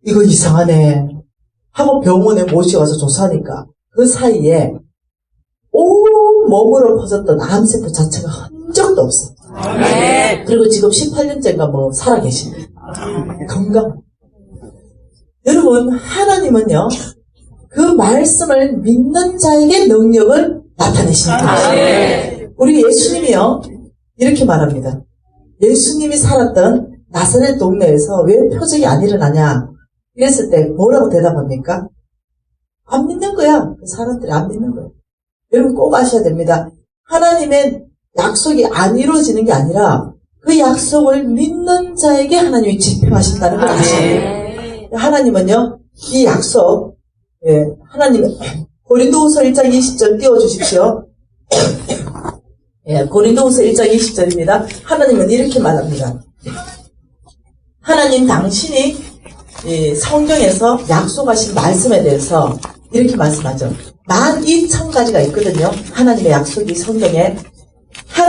이거 이상하네 하고 병원에 모시고가서 조사하니까 그 사이에 온 몸으로 퍼졌던 암세포 자체가 흔적도 없어. 그리고 지금 18년째인가 뭐 살아계십니다. 건강. 여러분, 하나님은요, 그 말씀을 믿는 자에게 능력을 나타내십니다. 우리 예수님이요, 이렇게 말합니다. 예수님이 살았던 나사렛 동네에서 왜 표적이 안 일어나냐? 이랬을 때 뭐라고 대답합니까? 안 믿는 거야. 그 사람들이 안 믿는 거야. 여러분 꼭 아셔야 됩니다. 하나님의 약속이 안 이루어지는 게 아니라 그 약속을 믿는 자에게 하나님이 집행하신다는 걸 아셔야 돼요. 하나님은요, 이 약속, 하나님, 고린도후서 1장 20절 띄워주십시오. 고린도후서 1장 20절입니다. 하나님은 이렇게 말합니다. 하나님 당신이 성경에서 약속하신 말씀에 대해서 이렇게 말씀하죠. 12,000가지가 있거든요. 하나님의 약속이 성경에.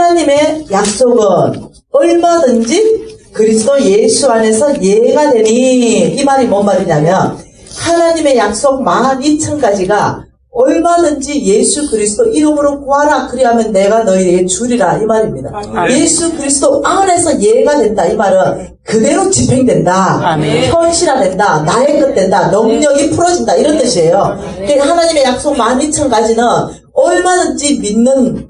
하나님의 약속은 얼마든지 그리스도 예수 안에서 예가 되니, 이 말이 뭔 말이냐면 하나님의 약속 12,000가지가 얼마든지 예수 그리스도 이름으로 구하라, 그리하면 내가 너희에게 주리라, 이 말입니다. 예수 그리스도 안에서 예가 된다, 이 말은 그대로 집행된다, 현실화된다, 나의 것 된다, 능력이 풀어진다, 이런 뜻이에요. 그러니까 하나님의 약속 12,000가지는 얼마든지 믿는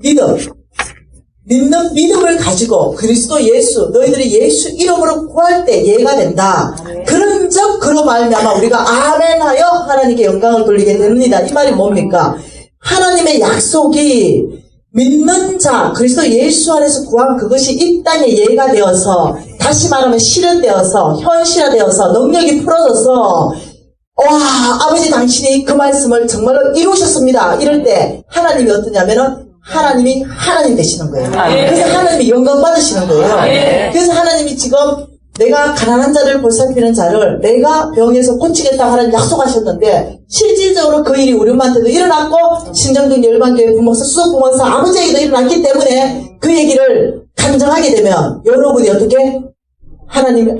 믿음을 가지고 그리스도 예수, 너희들이 예수 이름으로 구할 때 예가 된다. 그런즉 그로 말미암아 우리가 아멘하여 하나님께 영광을 돌리게 됩니다. 이 말이 뭡니까? 하나님의 약속이 믿는 자, 그리스도 예수 안에서 구한 그것이 이 땅에 예가 되어서, 다시 말하면 실현되어서, 현실화되어서, 능력이 풀어져서, 와, 아버지 당신이 그 말씀을 정말로 이루셨습니다. 이럴 때 하나님이 어떠냐면은 하나님이 하나님 되시는 거예요. 그래서 하나님이 영광 받으시는 거예요. 그래서 하나님이 지금 내가 가난한 자를 보살피는 자를 내가 병에서 고치겠다 하는 약속하셨는데, 실질적으로 그 일이 우리 엄마한테도 일어났고, 신정동 열방교회 부목사, 수석 부목사 아버지에게도 일어났기 때문에 그 얘기를 간증하게 되면 여러분이 어떻게? 하나님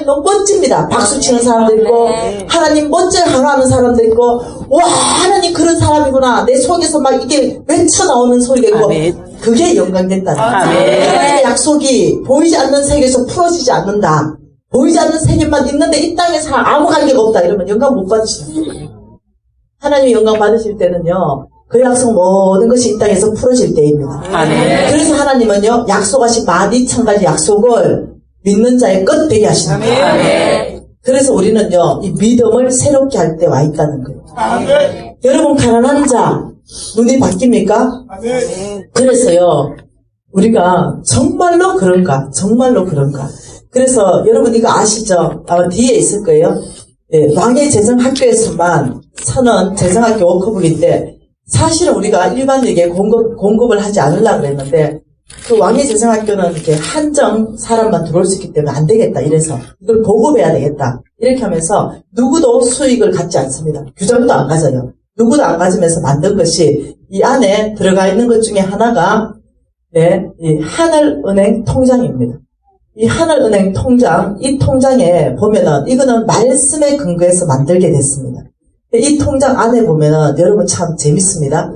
너무 멋집니다. 박수 치는 사람도 있고, 하나님 멋져요 하는 사람도 있고, 와, 하나님 그런 사람이구나. 내 속에서 막 이게 외쳐나오는 소리가 있고, 그게 영광된다는 거예요. 하나님의 약속이 보이지 않는 세계에서 풀어지지 않는다. 보이지 않는 세계만 있는데 이 땅에서 아무 관계가 없다. 이러면 영광 못 받으시는 거예요. 하나님이 영광 받으실 때는요, 그 약속 모든 것이 이 땅에서 풀어질 때입니다. 그래서 하나님은요, 약속하신 12,000가지 약속을 믿는 자의 끝 되게 하시는 거예요. 그래서 우리는요, 이 믿음을 새롭게 할 때 와 있다는 거예요. 여러분, 가난한 자 눈이 바뀝니까? 그래서요, 우리가 정말로 그런가? 그래서 여러분 이거 아시죠? 아마 뒤에 있을 거예요. 예, 왕의 재정학교에서만 서는 재정학교 워크북인데, 사실은 우리가 일반에게 공급을 하지 않으려고 그랬는데, 그 왕의 재정학교는 이렇게 한정 사람만 들어올 수 있기 때문에 안 되겠다, 이래서 이걸 보급해야 되겠다, 이렇게 하면서 누구도 수익을 갖지 않습니다. 규정도 안 가져요. 누구도 안 가지면서 만든 것이 이 안에 들어가 있는 것 중에 하나가, 네, 이 하늘은행 통장입니다. 이 하늘은행 통장, 이 통장에 보면은 이거는 말씀에 근거해서 만들게 됐습니다. 이 통장 안에 보면은 여러분 참 재밌습니다.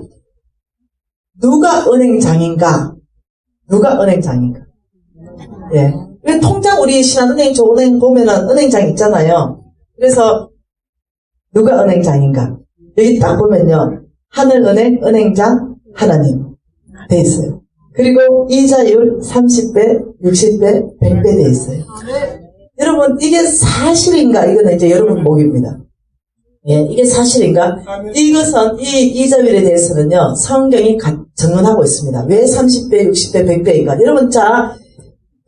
누가 은행장인가? 예. 통장, 우리 신한은행, 조은행 보면은 은행장 있잖아요. 그래서 누가 은행장인가? 여기 딱 보면요, 하늘은행, 은행장, 하나님 돼 있어요. 그리고 이자율 30배, 60배, 100배 돼 있어요. 여러분, 이게 사실인가? 이거는 이제 여러분 목입니다. 예, 이게 사실인가? 이것은, 이 이자율에 대해서는요, 성경이 증언하고 있습니다. 왜 30배, 60배, 100배인가? 여러분, 자,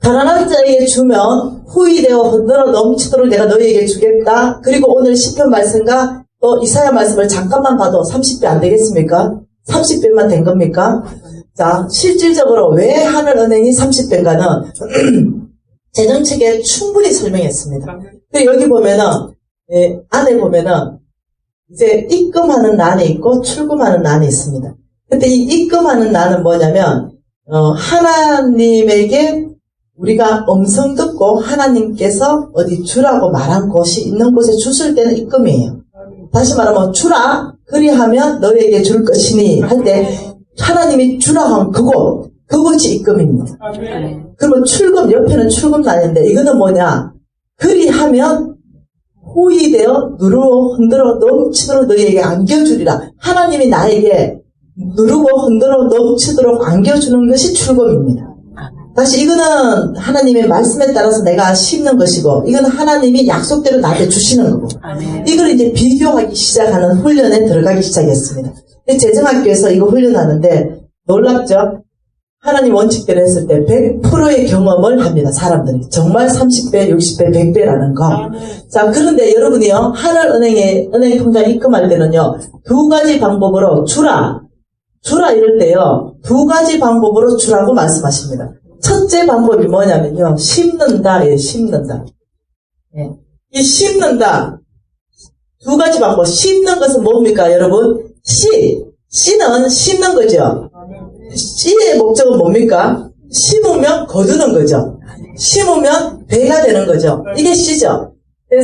가난한 자에게 주면 후이되어 흔들어 넘치도록 내가 너희에게 주겠다. 그리고 오늘 시편 말씀과 또 이사야 말씀을 잠깐만 봐도 30배 안 되겠습니까? 30배만 된 겁니까? 자, 실질적으로 왜 하늘은행이 30배인가는 재정책에 충분히 설명했습니다. 그리고 여기 보면은, 예, 안에 보면은 이제 입금하는 난이 있고 출금하는 난이 있습니다. 근데 이 입금하는 난은 뭐냐면, 하나님에게 우리가 음성 듣고 하나님께서 어디 주라고 말한 곳이 있는 곳에 주실 때는 입금이에요. 다시 말하면 주라, 그리하면 너희에게 줄 것이니 할 때 하나님이 주라 한 그곳이 입금입니다. 그러면 출금, 옆에는 출금난인데 이거는 뭐냐? 그리하면 호의되어 누르고 흔들어 넘치도록 너희에게 안겨주리라. 하나님이 나에게 누르고 흔들어 넘치도록 안겨주는 것이 출금입니다. 다시 이거는 하나님의 말씀에 따라서 내가 심는 것이고, 이건 하나님이 약속대로 나한테 주시는 거고, 이걸 이제 비교하기 시작하는 훈련에 들어가기 시작했습니다. 재정학교에서 이거 훈련하는데 놀랍죠? 하나님 원칙대로 했을 때 100%의 경험을 합니다. 사람들이 정말 30배, 60배, 100배라는 거. 자, 그런데 여러분이요, 하늘은행에 은행 통장 입금할 때는요, 두 가지 방법으로 주라 이럴 때요, 두 가지 방법으로 주라고 말씀하십니다. 첫째 방법이 뭐냐면요, 심는다. 심는다. 예. 이 심는다. 두 가지 방법. 심는 것은 뭡니까, 여러분? 씨는 심는 거죠. 씨의 목적은 뭡니까? 심으면 거두는 거죠. 심으면 배가 되는 거죠. 이게 씨죠.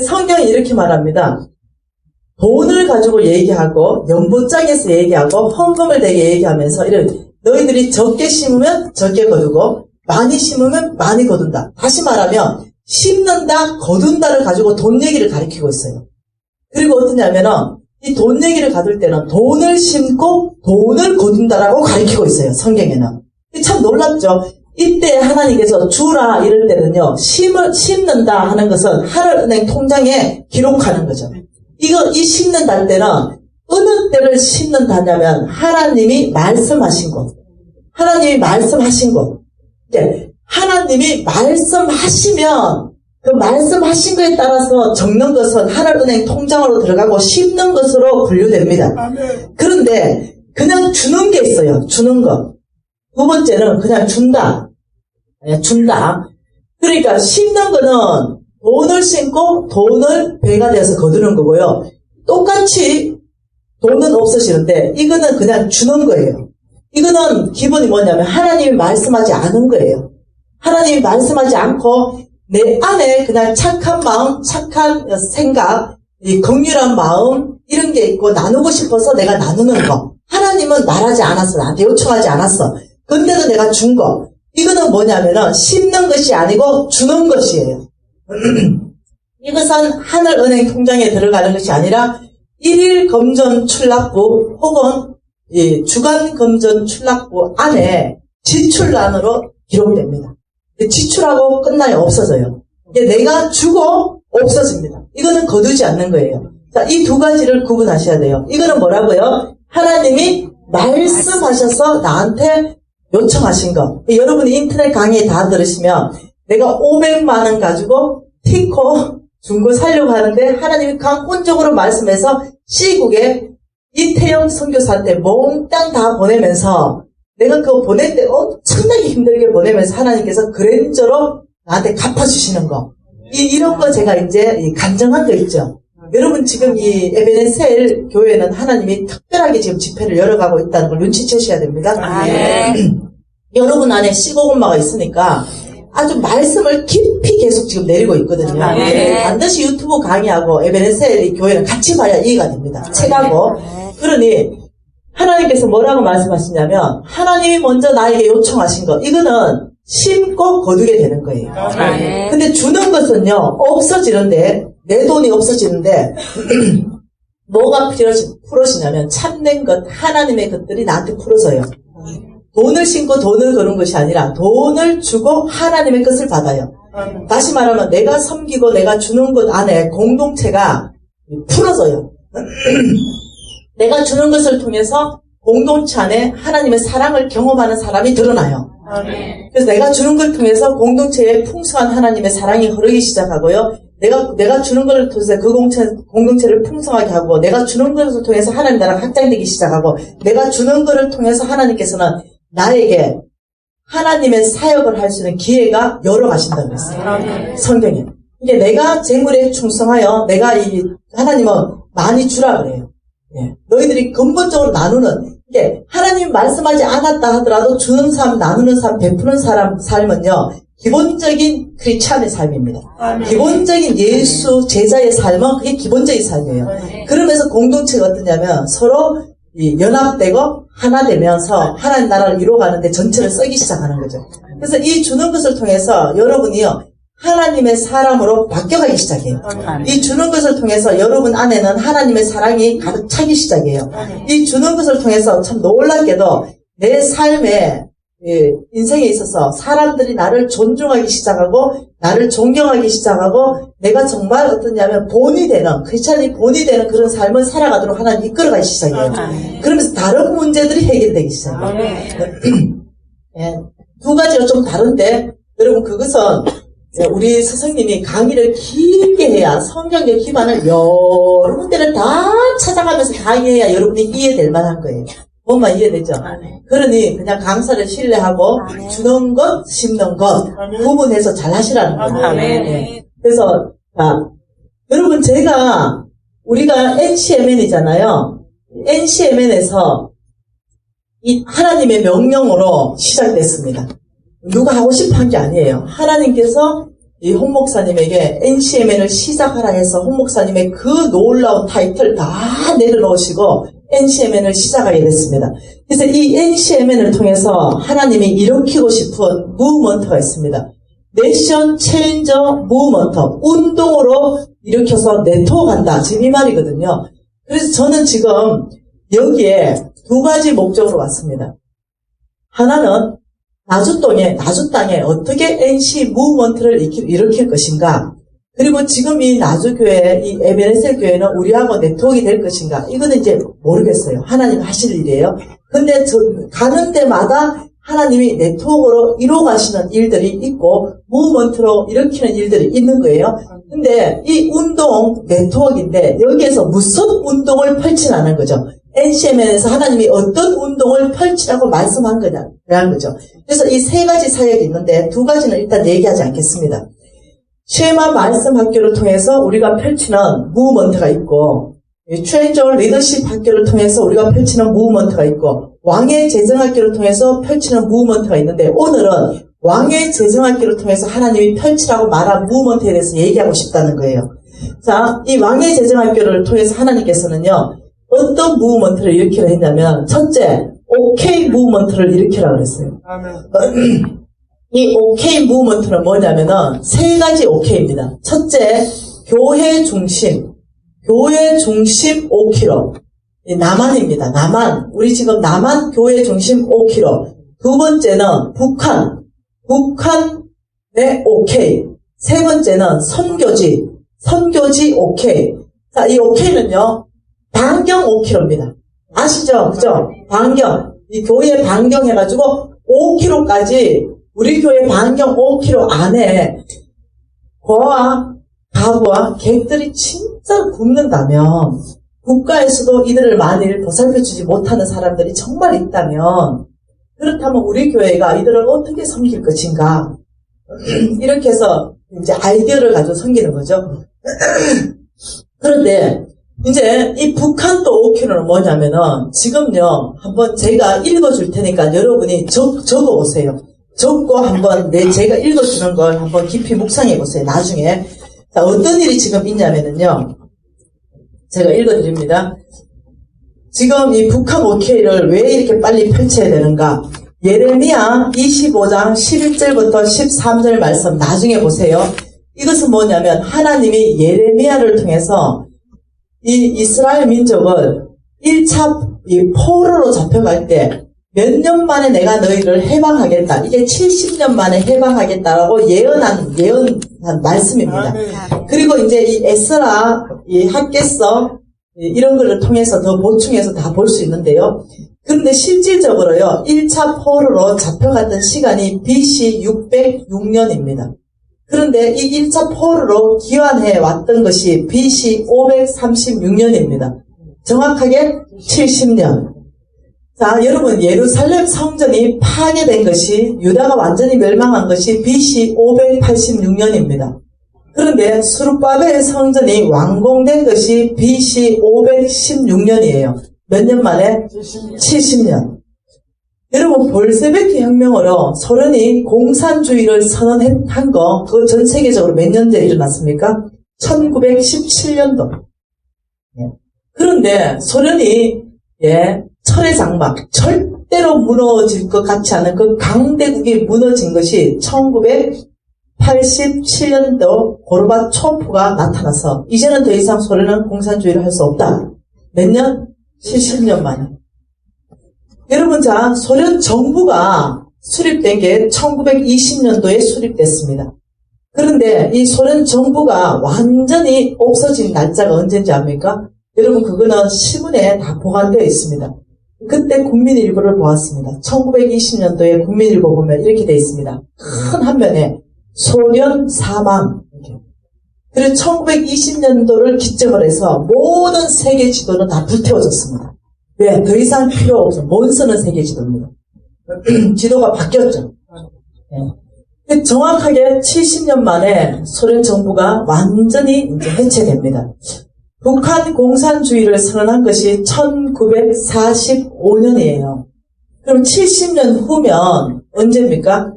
성경이 이렇게 말합니다. 돈을 가지고 얘기하고 연보장에서 얘기하고 헌금을 대게 얘기하면서 이런 너희들이 적게 심으면 적게 거두고 많이 심으면 많이 거둔다. 다시 말하면 심는다, 거둔다를 가지고 돈 얘기를 가리키고 있어요. 그리고 어떠냐면은 이 돈 얘기를 가둘 때는 돈을 심고 돈을 거둔다라고 가리키고 있어요. 성경에는. 참 놀랍죠. 이때 하나님께서 주라 이럴 때는요. 심는다 하는 것은 하늘은행 통장에 기록하는 거죠. 이 심는다 할 때는 어느 때를 심는다 하냐면 하나님이 말씀하신 것. 하나님이 말씀하신 것. 이제 하나님이 말씀하시면 그 말씀하신 거에 따라서 적는 것은 하늘은행 통장으로 들어가고 심는 것으로 분류됩니다. 그런데 그냥 주는 게 있어요. 주는 것. 두 번째는 그냥 준다. 준다. 그러니까 심는 거는 돈을 심고 돈을 배가 되어서 거두는 거고요. 똑같이 돈은 없어지는데 이거는 그냥 주는 거예요. 이거는 기본이 뭐냐면 하나님이 말씀하지 않은 거예요. 하나님이 말씀하지 않고 내 안에 그냥 착한 마음, 착한 생각, 이 긍휼한 마음 이런 게 있고 나누고 싶어서 내가 나누는 거. 하나님은 말하지 않았어. 나한테 요청하지 않았어. 근데도 내가 준 거. 이거는 뭐냐면은 심는 것이 아니고 주는 것이에요. 이것은 하늘은행 통장에 들어가는 것이 아니라 일일 검전 출납부 혹은 이 주간 검전 출납부 안에 지출란으로 기록됩니다. 지출하고 끝나요. 없어져요. 이게 내가 주고 없어집니다. 이거는 거두지 않는 거예요. 자, 이 두 가지를 구분하셔야 돼요. 이거는 뭐라고요? 하나님이 말씀하셔서 나한테 요청하신 거. 여러분이 인터넷 강의 다 들으시면 내가 500만 원 가지고 티코 중고 살려고 하는데 하나님이 강권적으로 말씀해서 시국에 이태영 선교사한테 몽땅 다 보내면서 내가 그거 보낼 때 엄청나게 힘들게 보내면서 하나님께서 그랜저로 나한테 갚아주시는 거. 이런 거 제가 이제 간증한 거 있죠. 여러분 지금 이 에베네셀 교회는 하나님이 특별하게 지금 집회를 열어가고 있다는 걸 눈치채셔야 됩니다. 여러분 안에 시고금마가 있으니까 아주 말씀을 깊이 계속 지금 내리고 있거든요. 반드시 유튜브 강의하고 에베네셀 교회는 같이 봐야 이해가 됩니다. 책하고. 그러니 하나님께서 뭐라고 말씀하시냐면 하나님이 먼저 나에게 요청하신 거 이거는 심고 거두게 되는 거예요. 근데 주는 것은요 없어지는데 내 돈이 없어지는데 뭐가 풀어지냐면 참된 것 하나님의 것들이 나한테 풀어져요. 돈을 심고 돈을 거는 것이 아니라 돈을 주고 하나님의 것을 받아요. 다시 말하면 내가 섬기고 내가 주는 것 안에 공동체가 풀어져요. 내가 주는 것을 통해서 공동체 안에 하나님의 사랑을 경험하는 사람이 드러나요. 그래서 내가 주는 걸 통해서 공동체에 풍성한 하나님의 사랑이 흐르기 시작하고요. 내가 주는 걸 통해서 그 공동체를 풍성하게 하고, 내가 주는 것을 통해서 하나님 나라가 확장되기 시작하고, 내가 주는 것을 통해서 하나님께서는 나에게 하나님의 사역을 할 수 있는 기회가 열어가신다고 했어요. 성경에. 이게 내가 재물에 충성하여, 내가 하나님은 많이 주라 그래요. 예. 너희들이 근본적으로 나누는, 이게 하나님 말씀하지 않았다 하더라도 주는 삶, 나누는 삶, 베푸는 삶은요, 기본적인 크리스찬의 삶입니다. 기본적인 예수 제자의 삶은 그게 기본적인 삶이에요. 그러면서 공동체가 어떠냐면 서로 연합되고 하나 되면서 하나님 나라를 이루어가는데 전체를 쓰기 시작하는 거죠. 그래서 이 주는 것을 통해서 여러분이요, 하나님의 사람으로 바뀌어가기 시작해요. 이 주는 것을 통해서 여러분 안에는 하나님의 사랑이 가득 차기 시작해요. 이 주는 것을 통해서 참 놀랍게도 내 삶에 인생에 있어서 사람들이 나를 존중하기 시작하고 나를 존경하기 시작하고 내가 정말 어떠냐면 본이 되는 크리스찬이 본이 되는 그런 삶을 살아가도록 하나님 이끌어가기 시작해요. 그러면서 다른 문제들이 해결되기 시작해요. 예, 두 가지가 좀 다른데 여러분 그것은 우리 스승님이 강의를 길게 해야 성경의 기반을 여러 군데를 다 찾아가면서 강의해야 여러분이 이해될 만한 거예요. 뭔만 이해되죠? 그러니 그냥 강사를 신뢰하고 주는 것, 심는 것 구분해서 잘 하시라는 거예요. 네. 그래서 여러분 우리가 NCMN이잖아요. NCMN에서 이 하나님의 명령으로 시작됐습니다. 누가 하고 싶어 한 게 아니에요. 하나님께서 이 홍 목사님에게 NCMN을 시작하라 해서 홍 목사님의 그 놀라운 타이틀 다 내려놓으시고 NCMN을 시작하게 됐습니다. 그래서 이 NCMN을 통해서 하나님이 일으키고 싶은 무브먼트가 있습니다. 내션 체인저 무브먼트, 운동으로 일으켜서 네트워크한다. 지금 이 말이거든요. 그래서 저는 지금 여기에 두 가지 목적으로 왔습니다. 하나는 나주 땅에 어떻게 NC 무브먼트를 일으킬 것인가. 그리고 지금 이 나주교회, 이 에베네셀 교회는 우리하고 네트워크가 될 것인가. 이거는 이제 모르겠어요. 하나님 하실 일이에요. 근데 가는 데마다 하나님이 네트워크로 이루어가시는 일들이 있고 무브먼트로 일으키는 일들이 있는 거예요. 근데 이 운동 네트워크인데 여기에서 무슨 운동을 펼치라는 거죠. NCMN에서 하나님이 어떤 운동을 펼치라고 말씀한 거냐라는 거죠. 그래서 이 세 가지 사역이 있는데 두 가지는 일단 얘기하지 않겠습니다. 쉐마 말씀 학교를 통해서 우리가 펼치는 무브먼트가 있고, 트레인저 리더십 학교를 통해서 우리가 펼치는 무브먼트가 있고, 왕의 재정학교를 통해서 펼치는 무브먼트가 있는데, 오늘은 왕의 재정학교를 통해서 하나님이 펼치라고 말한 무브먼트에 대해서 얘기하고 싶다는 거예요. 자, 이 왕의 재정학교를 통해서 하나님께서는요, 어떤 무브먼트를 일으키려 했냐면, 첫째, OK 무브먼트를 일으키라고 그랬어요. 이 OK 무브먼트는 뭐냐면은 세 가지 OK입니다. 첫째, 교회 중심 OK로. 남한입니다. 남한. 우리 지금 남한 교회 중심 OK로. 두 번째는 북한의 OK. 세 번째는 선교지 OK. 자, 이 OK는요, 반경 OK로입니다. 아시죠? 그죠? 반경. 이 교회 반경해가지고 5km까지 우리 교회 반경 5km 안에 가부와 객들이 진짜 굶는다면, 국가에서도 이들을 만일 보살펴주지 못하는 사람들이 정말 있다면, 그렇다면 우리 교회가 이들을 어떻게 섬길 것인가. 이렇게 해서 이제 아이디어를 가지고 섬기는 거죠. 그런데 이제 이 북한도 5km는 뭐냐면은 지금요, 한번 제가 읽어줄 테니까 여러분이 적어보세요. 적고 한번 제가 읽어주는 걸 한번 깊이 묵상해보세요. 나중에. 자, 어떤 일이 지금 있냐면은요, 제가 읽어드립니다. 지금 이 북한 OK를 왜 이렇게 빨리 펼쳐야 되는가? 예레미야 25장 11절부터 13절 말씀 나중에 보세요. 이것은 뭐냐면 하나님이 예레미야를 통해서 이 이스라엘 민족을 1차 이 포로로 잡혀갈 때 몇 년 만에 내가 너희를 해방하겠다. 이게 70년 만에 해방하겠다라고 예언한 말씀입니다. 그리고 이제 이 에스라, 이 학개서 이런 거를 통해서 더 보충해서 다 볼 수 있는데요. 그런데 실질적으로요, 1차 포로로 잡혀갔던 시간이 BC 606년입니다. 그런데 이 1차 포로로 귀환해 왔던 것이 BC 536년입니다. 정확하게 70년. 자, 여러분, 예루살렘 성전이 파괴된 것이, 유다가 완전히 멸망한 것이 BC 586년입니다. 그런데 스룹바벨 성전이 완공된 것이 BC 516년이에요. 몇 년 만에? 70년. 여러분, 볼세베키 혁명으로 소련이 공산주의를 선언한 거, 그거 전 세계적으로 몇 년째 일어났습니까? 1917년도. 그런데 소련이, 철의 장막, 절대로 무너질 것 같지 않은 그 강대국이 무너진 것이 1987년도 고르바초프가 나타나서 이제는 더 이상 소련은 공산주의를 할 수 없다. 몇 년? 70년 만에. 여러분, 자, 소련 정부가 수립된 게 1920년도에 수립됐습니다. 그런데 이 소련 정부가 완전히 없어진 날짜가 언제인지 압니까? 여러분, 그거는 신문에 다 보관되어 있습니다. 그때 국민일보를 보았습니다. 1920년도에 국민일보 보면 이렇게 되어 있습니다. 큰 한면에 소련 사망. 그리고 1920년도를 기점으로 해서 모든 세계 지도는 다 불태워졌습니다. 왜? 더 이상 필요 없어. 못 쓰는 세계 지도입니다. 지도가 바뀌었죠. 정확하게 70년 만에 소련 정부가 완전히 이제 해체됩니다. 북한 공산주의를 선언한 것이 1945년이에요. 그럼 70년 후면 언제입니까?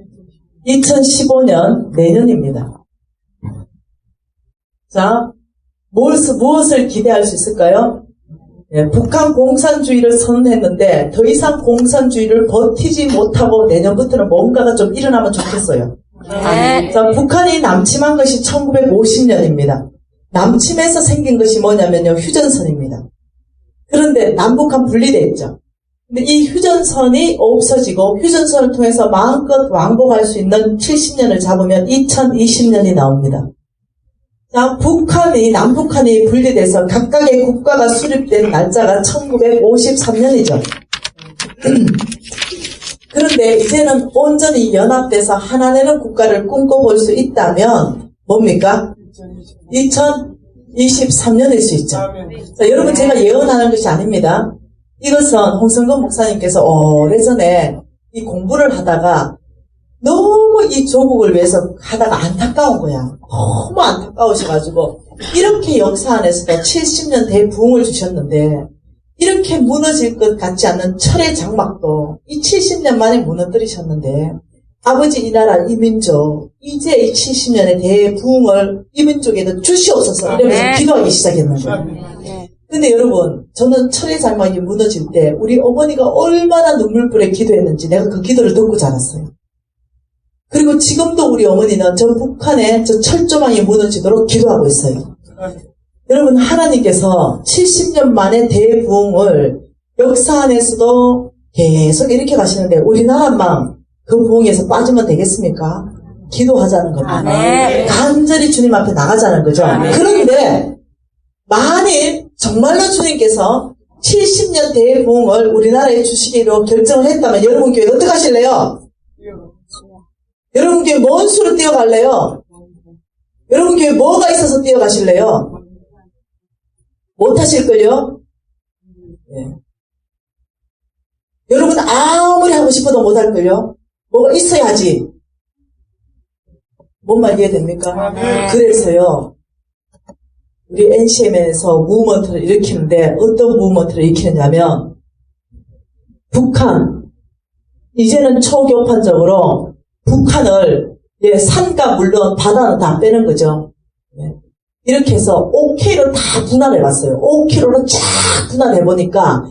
2015년 내년입니다. 자, 무엇을 기대할 수 있을까요? 예, 북한 공산주의를 선언했는데 더 이상 공산주의를 버티지 못하고 내년부터는 뭔가가 좀 일어나면 좋겠어요. 네. 자, 북한이 남침한 것이 1950년입니다. 남침에서 생긴 것이 뭐냐면요, 휴전선입니다. 그런데 남북한 분리되어 있죠. 근데 이 휴전선이 없어지고 휴전선을 통해서 마음껏 왕복할 수 있는 70년을 잡으면 2020년이 나옵니다. 자, 남북한이 분리돼서 각각의 국가가 수립된 날짜가 1953년이죠. 그런데 이제는 온전히 연합돼서 하나 되는 국가를 꿈꿔볼 수 있다면 뭡니까? 2023년일 수 있죠. 자, 여러분, 제가 예언하는 것이 아닙니다. 이것은 홍성근 목사님께서 오래전에 이 공부를 하다가 너무 이 조국을 위해서 하다가 안타까운 거야. 너무 안타까우셔가지고 이렇게 역사 안에서도 70년 대부흥을 주셨는데 이렇게 무너질 것 같지 않는 철의 장막도 이 70년 만에 무너뜨리셨는데 아버지 이 나라 이 민족 이제 이 70년의 대부흥을 이 민족에도 주시옵소서 이러면서 기도하기 시작했는 거예요. 근데 여러분, 저는 철의 장막이 무너질 때 우리 어머니가 얼마나 눈물불에 기도했는지 내가 그 기도를 듣고 자랐어요. 그리고 지금도 우리 어머니는 저 북한의 저 철조망이 무너지도록 기도하고 있어요. 여러분, 하나님께서 70년 만에 대부흥을 역사 안에서도 계속 이렇게 가시는데 우리나라만 그 부흥에서 빠지면 되겠습니까? 기도하자는 겁니다. 네. 간절히 주님 앞에 나가자는 거죠. 네. 그런데 만일 정말로 주님께서 70년 대부흥을 우리나라에 주시기로 결정을 했다면 여러분 교회 어떻게 하실래요? 여러분 교회 뭔 수로 뛰어갈래요? 여러분 교회 뭐가 있어서 뛰어가실래요? 못하실걸요? 네. 여러분 아무리 하고 싶어도 못할걸요? 뭐가 있어야지. 뭔 말 이해됩니까? 그래서요, 우리 NCM에서 무브먼트를 일으키는데 어떤 무브먼트를 일으키느냐면 북한, 이제는 초교판적으로 북한을 산과 물론 바다는 다 빼는 거죠. 이렇게 해서 5km로 다 분할해봤어요. 5km로 쫙 분할해보니까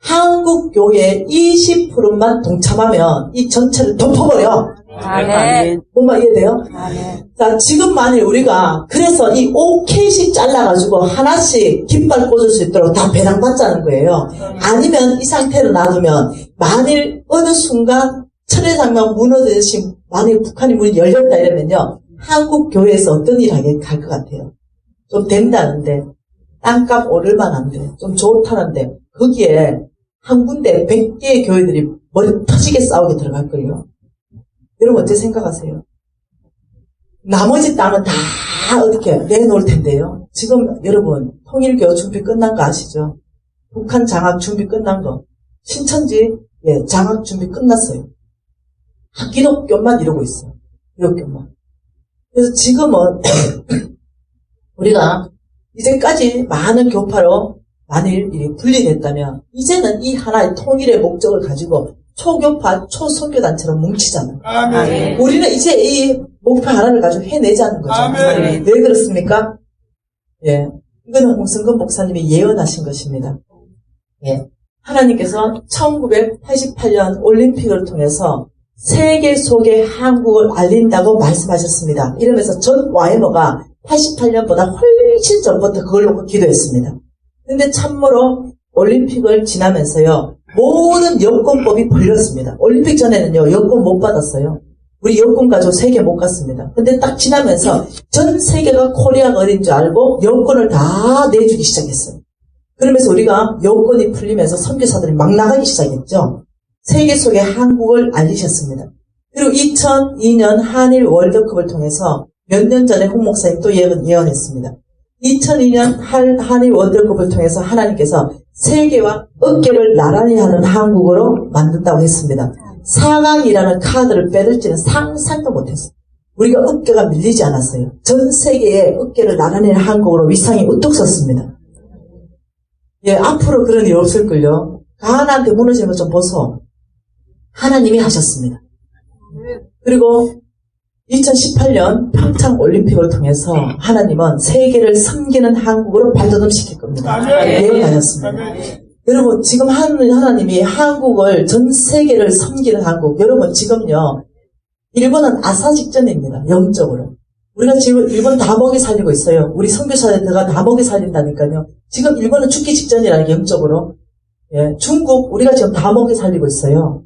한국교회 20%만 동참하면 이 전체를 덮어버려. 아멘. 뭔 말 이해돼요? 아멘. 자, 지금 만일 우리가 그래서 이 5K씩 잘라가지고 하나씩 깃발 꽂을 수 있도록 다 배당받자는 거예요. 아니면 이 상태로 놔두면 만일 어느 순간 철의 장막 무너지듯이 만일 북한이 문이 열렸다 이러면요, 한국 교회에서 어떤 일 하게 갈 것 같아요. 좀 된다는데 땅값 오를 만한데 좀 좋다는데 거기에 한 군데 100개의 교회들이 머리 터지게 싸우게 들어갈 거예요. 여러분 어떻게 생각하세요? 나머지 땅은 다 어떻게 내놓을 텐데요. 지금 여러분 통일교 준비 끝난 거 아시죠? 북한 장악 준비 끝난 거. 신천지 장악 준비 끝났어요. 기독교만 이러고 있어요. 기독교만. 그래서 지금은 우리가 이제까지 많은 교파로 만일 분리됐다면 이제는 이 하나의 통일의 목적을 가지고 초교파, 초선교단처럼 뭉치잖아요. 아멘. 우리는 이제 이 목표 하나를 가지고 해내자는 거죠. 아멘. 왜 그렇습니까? 예, 이거는 홍성근 목사님이 예언하신 것입니다. 예, 하나님께서 1988년 올림픽을 통해서 세계 속에 한국을 알린다고 말씀하셨습니다. 이러면서 전 YMO가 88년보다 훨씬 전부터 그걸 놓고 기도했습니다. 근데 참으로 올림픽을 지나면서요, 모든 여권법이 벌렸습니다. 올림픽 전에는요, 여권 못 받았어요. 우리 여권 가지고 세계 못 갔습니다. 근데 딱 지나면서 전 세계가 코리아가 어딘 줄 알고 여권을 다 내주기 시작했어요. 그러면서 우리가 여권이 풀리면서 선교사들이 막 나가기 시작했죠. 세계 속에 한국을 알리셨습니다. 그리고 2002년 한일 월드컵을 통해서 몇 년 전에 홍 목사님 또 예언했습니다. 2002년 한일 월드컵을 통해서 하나님께서 세계와 어깨를 나란히 하는 한국으로 만든다고 했습니다. 4강이라는 카드를 빼들지는 상상도 못했어요. 우리가 어깨가 밀리지 않았어요. 전 세계에 어깨를 나란히 하는 한국으로 위상이 우뚝 섰습니다. 예, 앞으로 그런 일 없을걸요. 가나한테 무너지면 좀 보소. 하나님이 하셨습니다. 그리고 2018년 평창 올림픽을 통해서 하나님은 세계를 섬기는 한국으로 발돋움시킬 겁니다. 예언하셨습니다. 여러분 지금 하나님이 한국을 전 세계를 섬기는 한국, 여러분 지금요 일본은 아사 직전입니다. 영적으로. 우리가 지금 일본 다 먹이 살리고 있어요. 우리 선교사들가 다 먹이 살린다니까요. 지금 일본은 죽기 직전이라는 게 영적으로. 예, 중국 우리가 지금 다 먹이 살리고 있어요.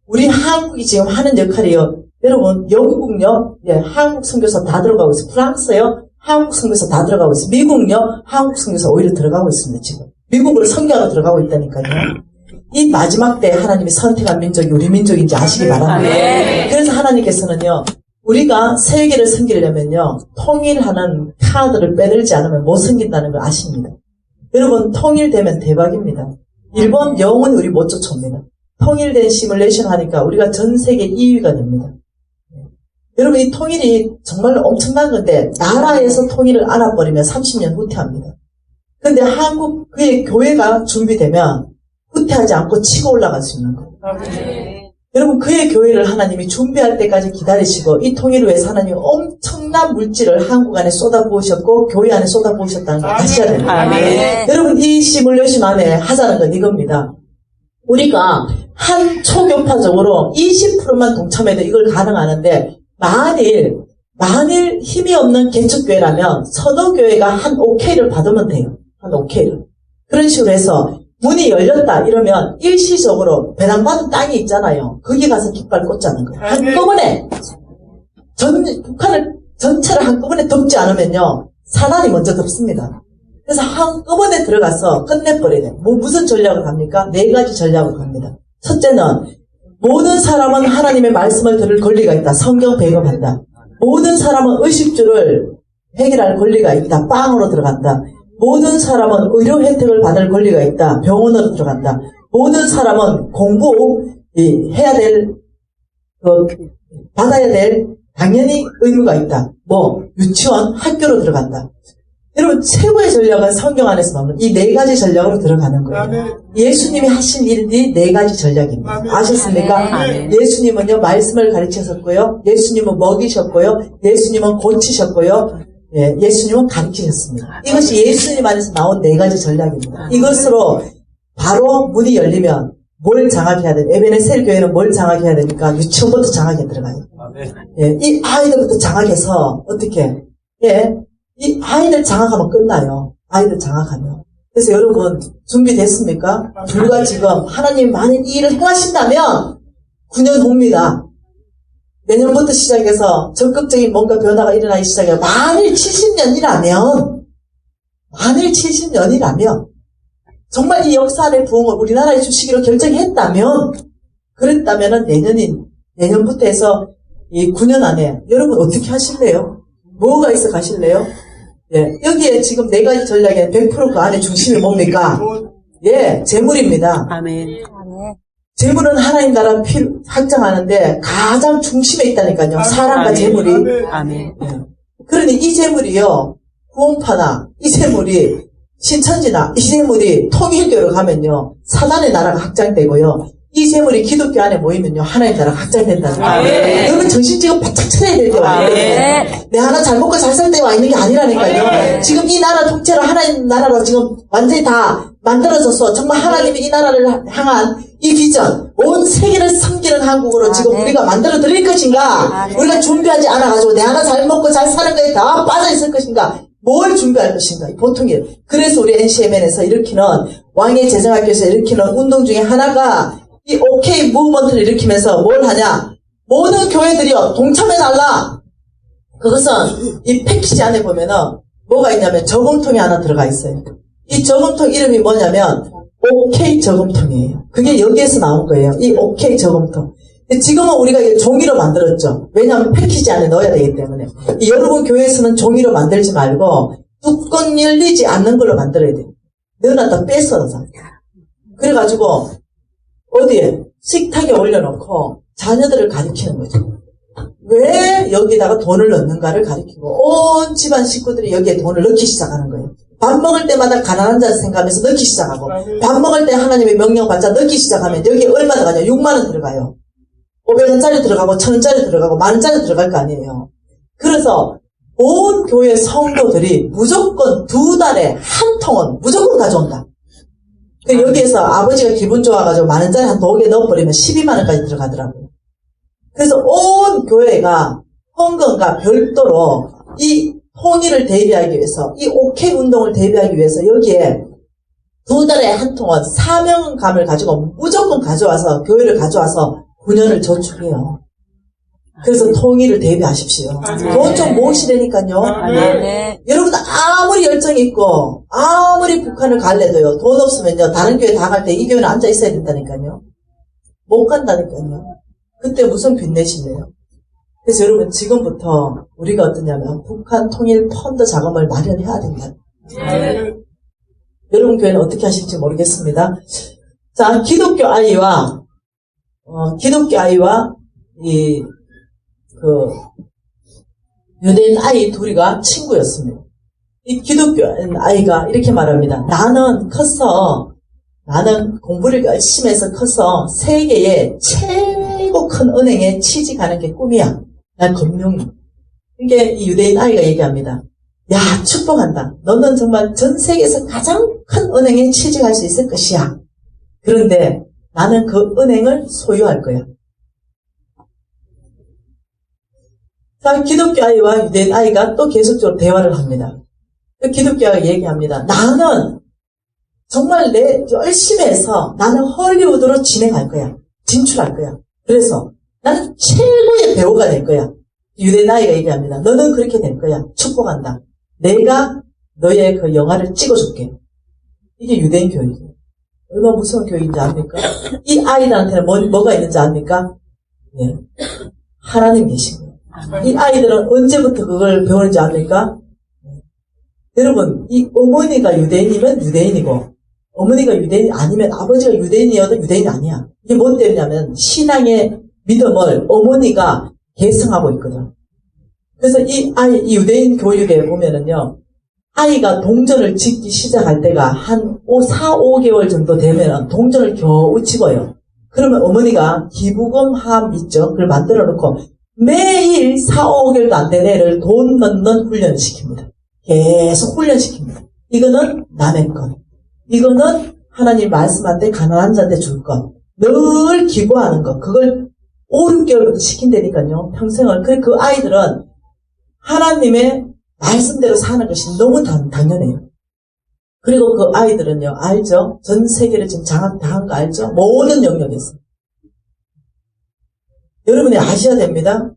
우리 한국이 지금 하는 역할이요. 여러분 영국요, 예, 한국 선교사 다 들어가고 있어요. 프랑스요, 한국 선교사 다 들어가고 있어요. 미국요, 한국 선교사 오히려 들어가고 있습니다. 지금 미국으로 선교하러 들어가고 있다니까요. 이 마지막 때 하나님이 선택한 민족이 우리 민족인지 아시기 바랍니다. 그래서 하나님께서는요, 우리가 세계를 섬기려면요, 통일하는 카드를 빼들지 않으면 못 섬긴다는 걸 아십니다. 여러분, 통일되면 대박입니다. 일본 영원히 우리 못 쫓아옵니다. 통일된 시뮬레이션 하니까 우리가 전 세계 2위가 됩니다. 여러분, 이 통일이 정말 엄청난 건데, 나라에서 통일을 안아버리면 30년 후퇴합니다. 근데 한국, 그의 교회가 준비되면 후퇴하지 않고 치고 올라갈 수 있는 거예요. 여러분, 그의 교회를 하나님이 준비할 때까지 기다리시고, 이 통일을 위해서 하나님이 엄청난 물질을 한국 안에 쏟아부으셨고, 교회 안에 쏟아부으셨다는 걸 아셔야 됩니다. 여러분, 이 시뮬레이션 안에 하자는 건 이겁니다. 우리가 한 초교파적으로 20%만 동참해도 이걸 가능하는데, 만일 힘이 없는 개척교회라면 선호교회가 한 OK를 받으면 돼요. 한 OK를. 그런 식으로 해서 문이 열렸다 이러면 일시적으로 배당받은 땅이 있잖아요. 거기 가서 깃발 꽂자는 거예요. 한꺼번에 북한을 전체를 한꺼번에 덮지 않으면요, 사단이 먼저 덮습니다. 그래서 한꺼번에 들어가서 끝내버려야 돼요. 무슨 전략을 합니까? 4가지 전략을 합니다. 첫째는 모든 사람은 하나님의 말씀을 들을 권리가 있다. 성경 배급한다. 모든 사람은 의식주를 해결할 권리가 있다. 빵으로 들어간다. 모든 사람은 의료 혜택을 받을 권리가 있다. 병원으로 들어간다. 모든 사람은 해야 될, 받아야 될 당연히 의무가 있다. 유치원, 학교로 들어간다. 여러분, 최고의 전략은 성경 안에서 나오는 이 4가지 전략으로 들어가는 거예요. 예수님이 하신 일이 4가지 전략입니다. 아셨습니까? 예수님은요, 말씀을 가르치셨고요. 예수님은 먹이셨고요. 예수님은 고치셨고요. 예, 예수님은 가르치셨습니다. 이것이 예수님 안에서 나온 4가지 전략입니다. 이것으로 바로 문이 열리면 뭘 장악해야 돼요? 에베네셀 교회는 뭘 장악해야 됩니까? 유치원부터 장악해 들어가요. 예, 이 아이들부터 장악해서 어떻게? 예, 이 아이들 장악하면 끝나요. 아이들 장악하면. 그래서 여러분 준비됐습니까? 불과 지금 하나님 만약 이 일을 행하신다면 9년 후입니다. 내년부터 시작해서 적극적인 뭔가 변화가 일어나기 시작해요. 만일 70년이라면 정말 이 역사 안의 부흥을 우리나라에 주시기로 결정했다면, 그랬다면은 내년부터 해서 이 9년 안에 여러분 어떻게 하실래요? 뭐가 있어 가실래요? 예, 여기에 지금 4가지 전략에 100% 그 안에 중심이 뭡니까? 예, 재물입니다. 아멘. 재물은 하나님 나라 확장하는데 가장 중심에 있다니까요. 사랑과 재물이. 아멘. 예. 그러니 이 재물이요, 구원파나 이 재물이 신천지나 이 재물이 통일교로 가면요, 사단의 나라가 확장되고요, 이 재물이 기독교 안에 모이면요, 하나님 나라가 확장된다는 거예요. 여러분 정신 지금 바짝 차려야 될 때 와 있는 거예요. 내 하나 잘 먹고 잘 살 때 와 있는 게 아니라니까요. 지금 이 나라 통째로 하나님 나라로 지금 완전히 다 만들어져서 정말 하나님이 이 나라를 향한 이 비전, 온 세계를 섬기는 한국으로 지금 우리가 만들어 드릴 것인가? 우리가 준비하지 않아가지고 내 하나 잘 먹고 잘 사는 거에 다 빠져 있을 것인가? 뭘 준비할 것인가? 보통이에요. 그래서 우리 NCMN에서 일으키는, 왕의 재정학교에서 일으키는 운동 중에 하나가 이 OK 무브먼트를 일으키면서 뭘 하냐? 모든 교회들이요, 동참해달라! 그것은 이 패키지 안에 보면은 뭐가 있냐면 저금통이 하나 들어가 있어요. 이 저금통 이름이 뭐냐면 OK 저금통이에요. 그게 여기에서 나온 거예요. 이 OK 저금통. 지금은 우리가 이게 종이로 만들었죠. 왜냐하면 패키지 안에 넣어야 되기 때문에. 여러분 교회에서는 종이로 만들지 말고 뚜껑 열리지 않는 걸로 만들어야 돼요. 넣어놨다 뺏어서. 그래가지고 어디에? 식탁에 올려놓고 자녀들을 가리키는 거죠. 왜 여기다가 돈을 넣는가를 가리키고 온 집안 식구들이 여기에 돈을 넣기 시작하는 거예요. 밥 먹을 때마다 가난한 자를 생각하면서 넣기 시작하고, 밥 먹을 때 하나님의 명령 받자 넣기 시작하면 여기에 얼마 들어가냐? 6만 원 들어가요. 500원짜리 들어가고 1000원짜리 들어가고 10,000원짜리 들어갈 거 아니에요. 그래서 온 교회 성도들이 무조건 2달에 한 통은 무조건 가져온다. 여기에서 아버지가 기분 좋아가지고 10,000원짜리 한 2개 넣어버리면 12만원까지 들어가더라고요. 그래서 온 교회가 헌금과 별도로 이 통일을 대비하기 위해서, 이 오케이 운동을 대비하기 위해서 여기에 2달에 한 통은 사명감을 가지고 무조건 가져와서, 교회를 가져와서 9년을 저축해요. 그래서 통일을 대비하십시오. 돈 좀 모으시라니까요. 네. 여러분 아무리 열정이 있고 아무리 북한을 갈래도요, 돈 없으면요 다른 교회 다 갈 때 이 교회는 앉아 있어야 된다니까요. 못 간다니까요. 그때 무슨 빚내실래요? 그래서 여러분 지금부터 우리가 어떠냐면 북한 통일 펀드 자금을 마련해야 된다. 여러분 교회는 어떻게 하실지 모르겠습니다. 자, 기독교 아이와 유대인 아이 둘이가 친구였습니다. 이 기독교 아이가 이렇게 말합니다. 나는 공부를 열심히 해서 커서 세계의 최고 큰 은행에 취직하는 게 꿈이야. 난 금융이. 이게 이 유대인 아이가 얘기합니다. 야, 축복한다. 너는 정말 전 세계에서 가장 큰 은행에 취직할 수 있을 것이야. 그런데 나는 그 은행을 소유할 거야. 자, 기독교 아이와 유대인 아이가 또 계속적으로 대화를 합니다. 그 기독교 아이가 얘기합니다. 나는 정말 열심히 해서 나는 헐리우드로 진행할 거야. 진출할 거야. 그래서 나는 최고의 배우가 될 거야. 유대인 아이가 얘기합니다. 너는 그렇게 될 거야. 축복한다. 내가 너의 그 영화를 찍어줄게. 이게 유대인 교육이에요. 얼마나 무서운 교육인지 압니까? 이 아이들한테는 뭐가 있는지 압니까? 예. 하나님 계신 거예요. 이 아이들은 언제부터 그걸 배우는지 압니까? 여러분, 이 어머니가 유대인이면 유대인이고, 어머니가 유대인이 아니면 아버지가 유대인이어도 유대인이 아니야. 이게 뭔 때문이냐면, 신앙의 믿음을 어머니가 계승하고 있거든. 그래서 이 유대인 교육에 보면은요, 아이가 동전을 짓기 시작할 때가 한 4, 5개월 정도 되면은 동전을 겨우 집어요. 그러면 어머니가 기부금 함 있죠? 그걸 만들어 놓고 매일 4, 5개월도 안 된 애를 돈 넣는 훈련을 시킵니다. 계속 훈련시킵니다. 이거는 남의 것. 이거는 하나님 말씀한 때 가난한 자한테 줄 것. 늘 기부하는 것. 그걸 5, 6개월부터 시킨다니까요. 평생을. 그 아이들은 하나님의 말씀대로 사는 것이 너무 당연해요. 그리고 그 아이들은요, 알죠? 전 세계를 지금 장악당한 거 알죠? 모든 영역에서. 여러분이 아셔야 됩니다.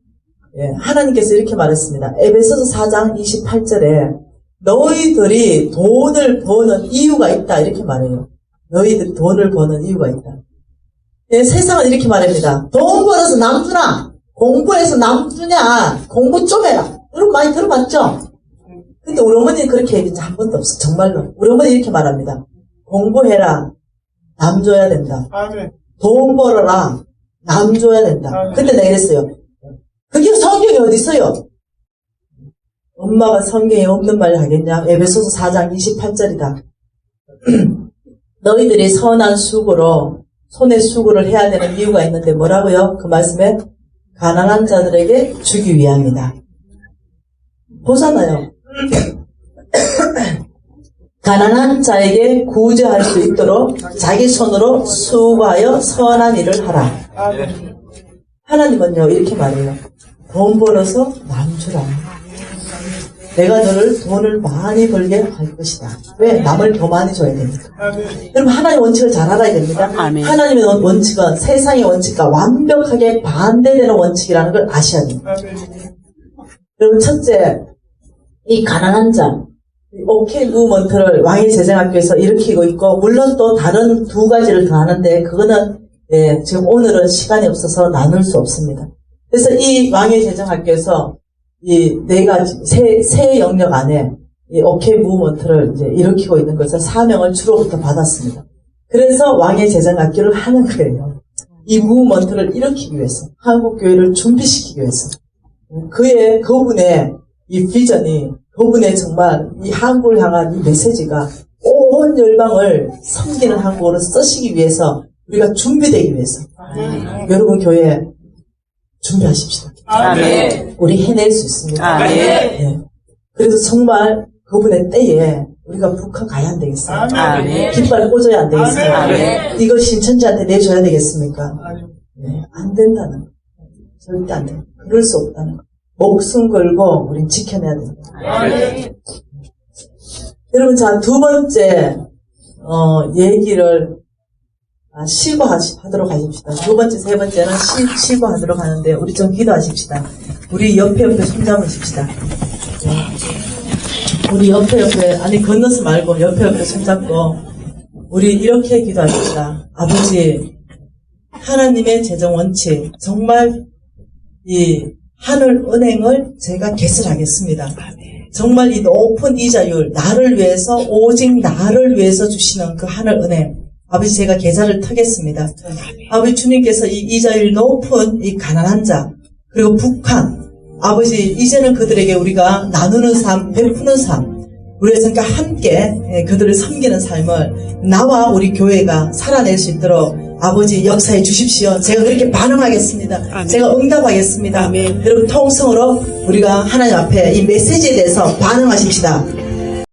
예, 하나님께서 이렇게 말했습니다. 에베소서 4장 28절에 너희들이 돈을 버는 이유가 있다. 이렇게 말해요. 너희들이 돈을 버는 이유가 있다. 예, 세상은 이렇게 말합니다. 돈 벌어서 남주나? 공부해서 남주냐? 공부 좀 해라. 여러분 많이 들어봤죠? 근데 우리 어머니는 그렇게 얘기한 적 한 번도 없어. 정말로. 우리 어머니 이렇게 말합니다. 공부해라. 남 줘야 된다. 돈 벌어라. 남 줘야 된다. 근데 내가 이랬어요. 그게 성경에 어디 있어요? 엄마가 성경에 없는 말을 하겠냐? 에베소서 4장 28절이다. 너희들이 선한 수고로 손에 수고를 해야 되는 이유가 있는데 뭐라고요? 그 말씀에 가난한 자들에게 주기 위함이다. 보잖아요. 가난한 자에게 구제할 수 있도록 자기 손으로 수고하여 선한 일을 하라. 하나님은요 이렇게 말해요. 돈 벌어서 남 주라. 내가 너를 돈을 많이 벌게 할 것이다. 왜? 남을 더 많이 줘야 되니까. 여러분 하나님의 원칙을 잘 알아야 됩니다. 아멘. 하나님의 원칙은 세상의 원칙과 완벽하게 반대되는 원칙이라는 걸 아셔야 됩니다. 여러분 첫째, 이 가난한 자, 오케이 무브먼트를 왕의 재정학교에서 일으키고 있고, 물론 또 다른 두 가지를 더 하는데 그거는 지금 오늘은 시간이 없어서 나눌 수 없습니다. 그래서 이 왕의 재정학교에서 이 네 가지 세 영역 안에 이 오케이 무브먼트를 이제 일으키고 있는 것을 사명을 주로부터 받았습니다. 그래서 왕의 재정학교를 하는 거예요. 이 무브먼트를 일으키기 위해서, 한국 교회를 준비시키기 위해서. 그분의 이 비전이, 그분의 정말 이 한국을 향한 이 메시지가 온 열방을 섬기는 한국어로 쓰시기 위해서, 우리가 준비되기 위해서. 여러분 교회 준비하십시다. 아멘. 우리 해낼 수 있습니다. 아멘. 예. 그래서 정말 그분의 때에 우리가 북한 가야 안 되겠어요? 아멘. 깃발 꽂아야 안 되겠어요? 아멘. 이걸 신천지한테 내줘야 되겠습니까? 네, 안 된다는 거. 절대 안 돼. 그럴 수 없다는 거. 목숨 걸고 우린 지켜내야 된다. 여러분, 자, 두 번째 얘기를 쉬고 하도록 하십시다. 두 번째, 세 번째는 쉬고 하도록 하는데 우리 좀 기도하십시다. 우리 옆에 손잡으십시다. 네. 우리 옆에 아니 건너서 말고 옆에 손잡고 우리 이렇게 기도하십시다. 아버지, 하나님의 재정 원칙, 정말 이 하늘은행을 제가 개설하겠습니다. 정말 이 높은 이자율, 나를 위해서, 오직 나를 위해서 주시는 그 하늘은행, 아버지 제가 계좌를 터겠습니다. 아버지 주님께서 이 이자율 높은 이 가난한 자, 그리고 북한, 아버지 이제는 그들에게 우리가 나누는 삶, 베푸는 삶, 우리가 그러니까 함께 그들을 섬기는 삶을 나와 우리 교회가 살아낼 수 있도록 아버지 역사해 주십시오. 제가 그렇게 반응하겠습니다. 아멘. 제가 응답하겠습니다. 아멘. 여러분 통성으로 우리가 하나님 앞에 이 메시지에 대해서 반응하십시다.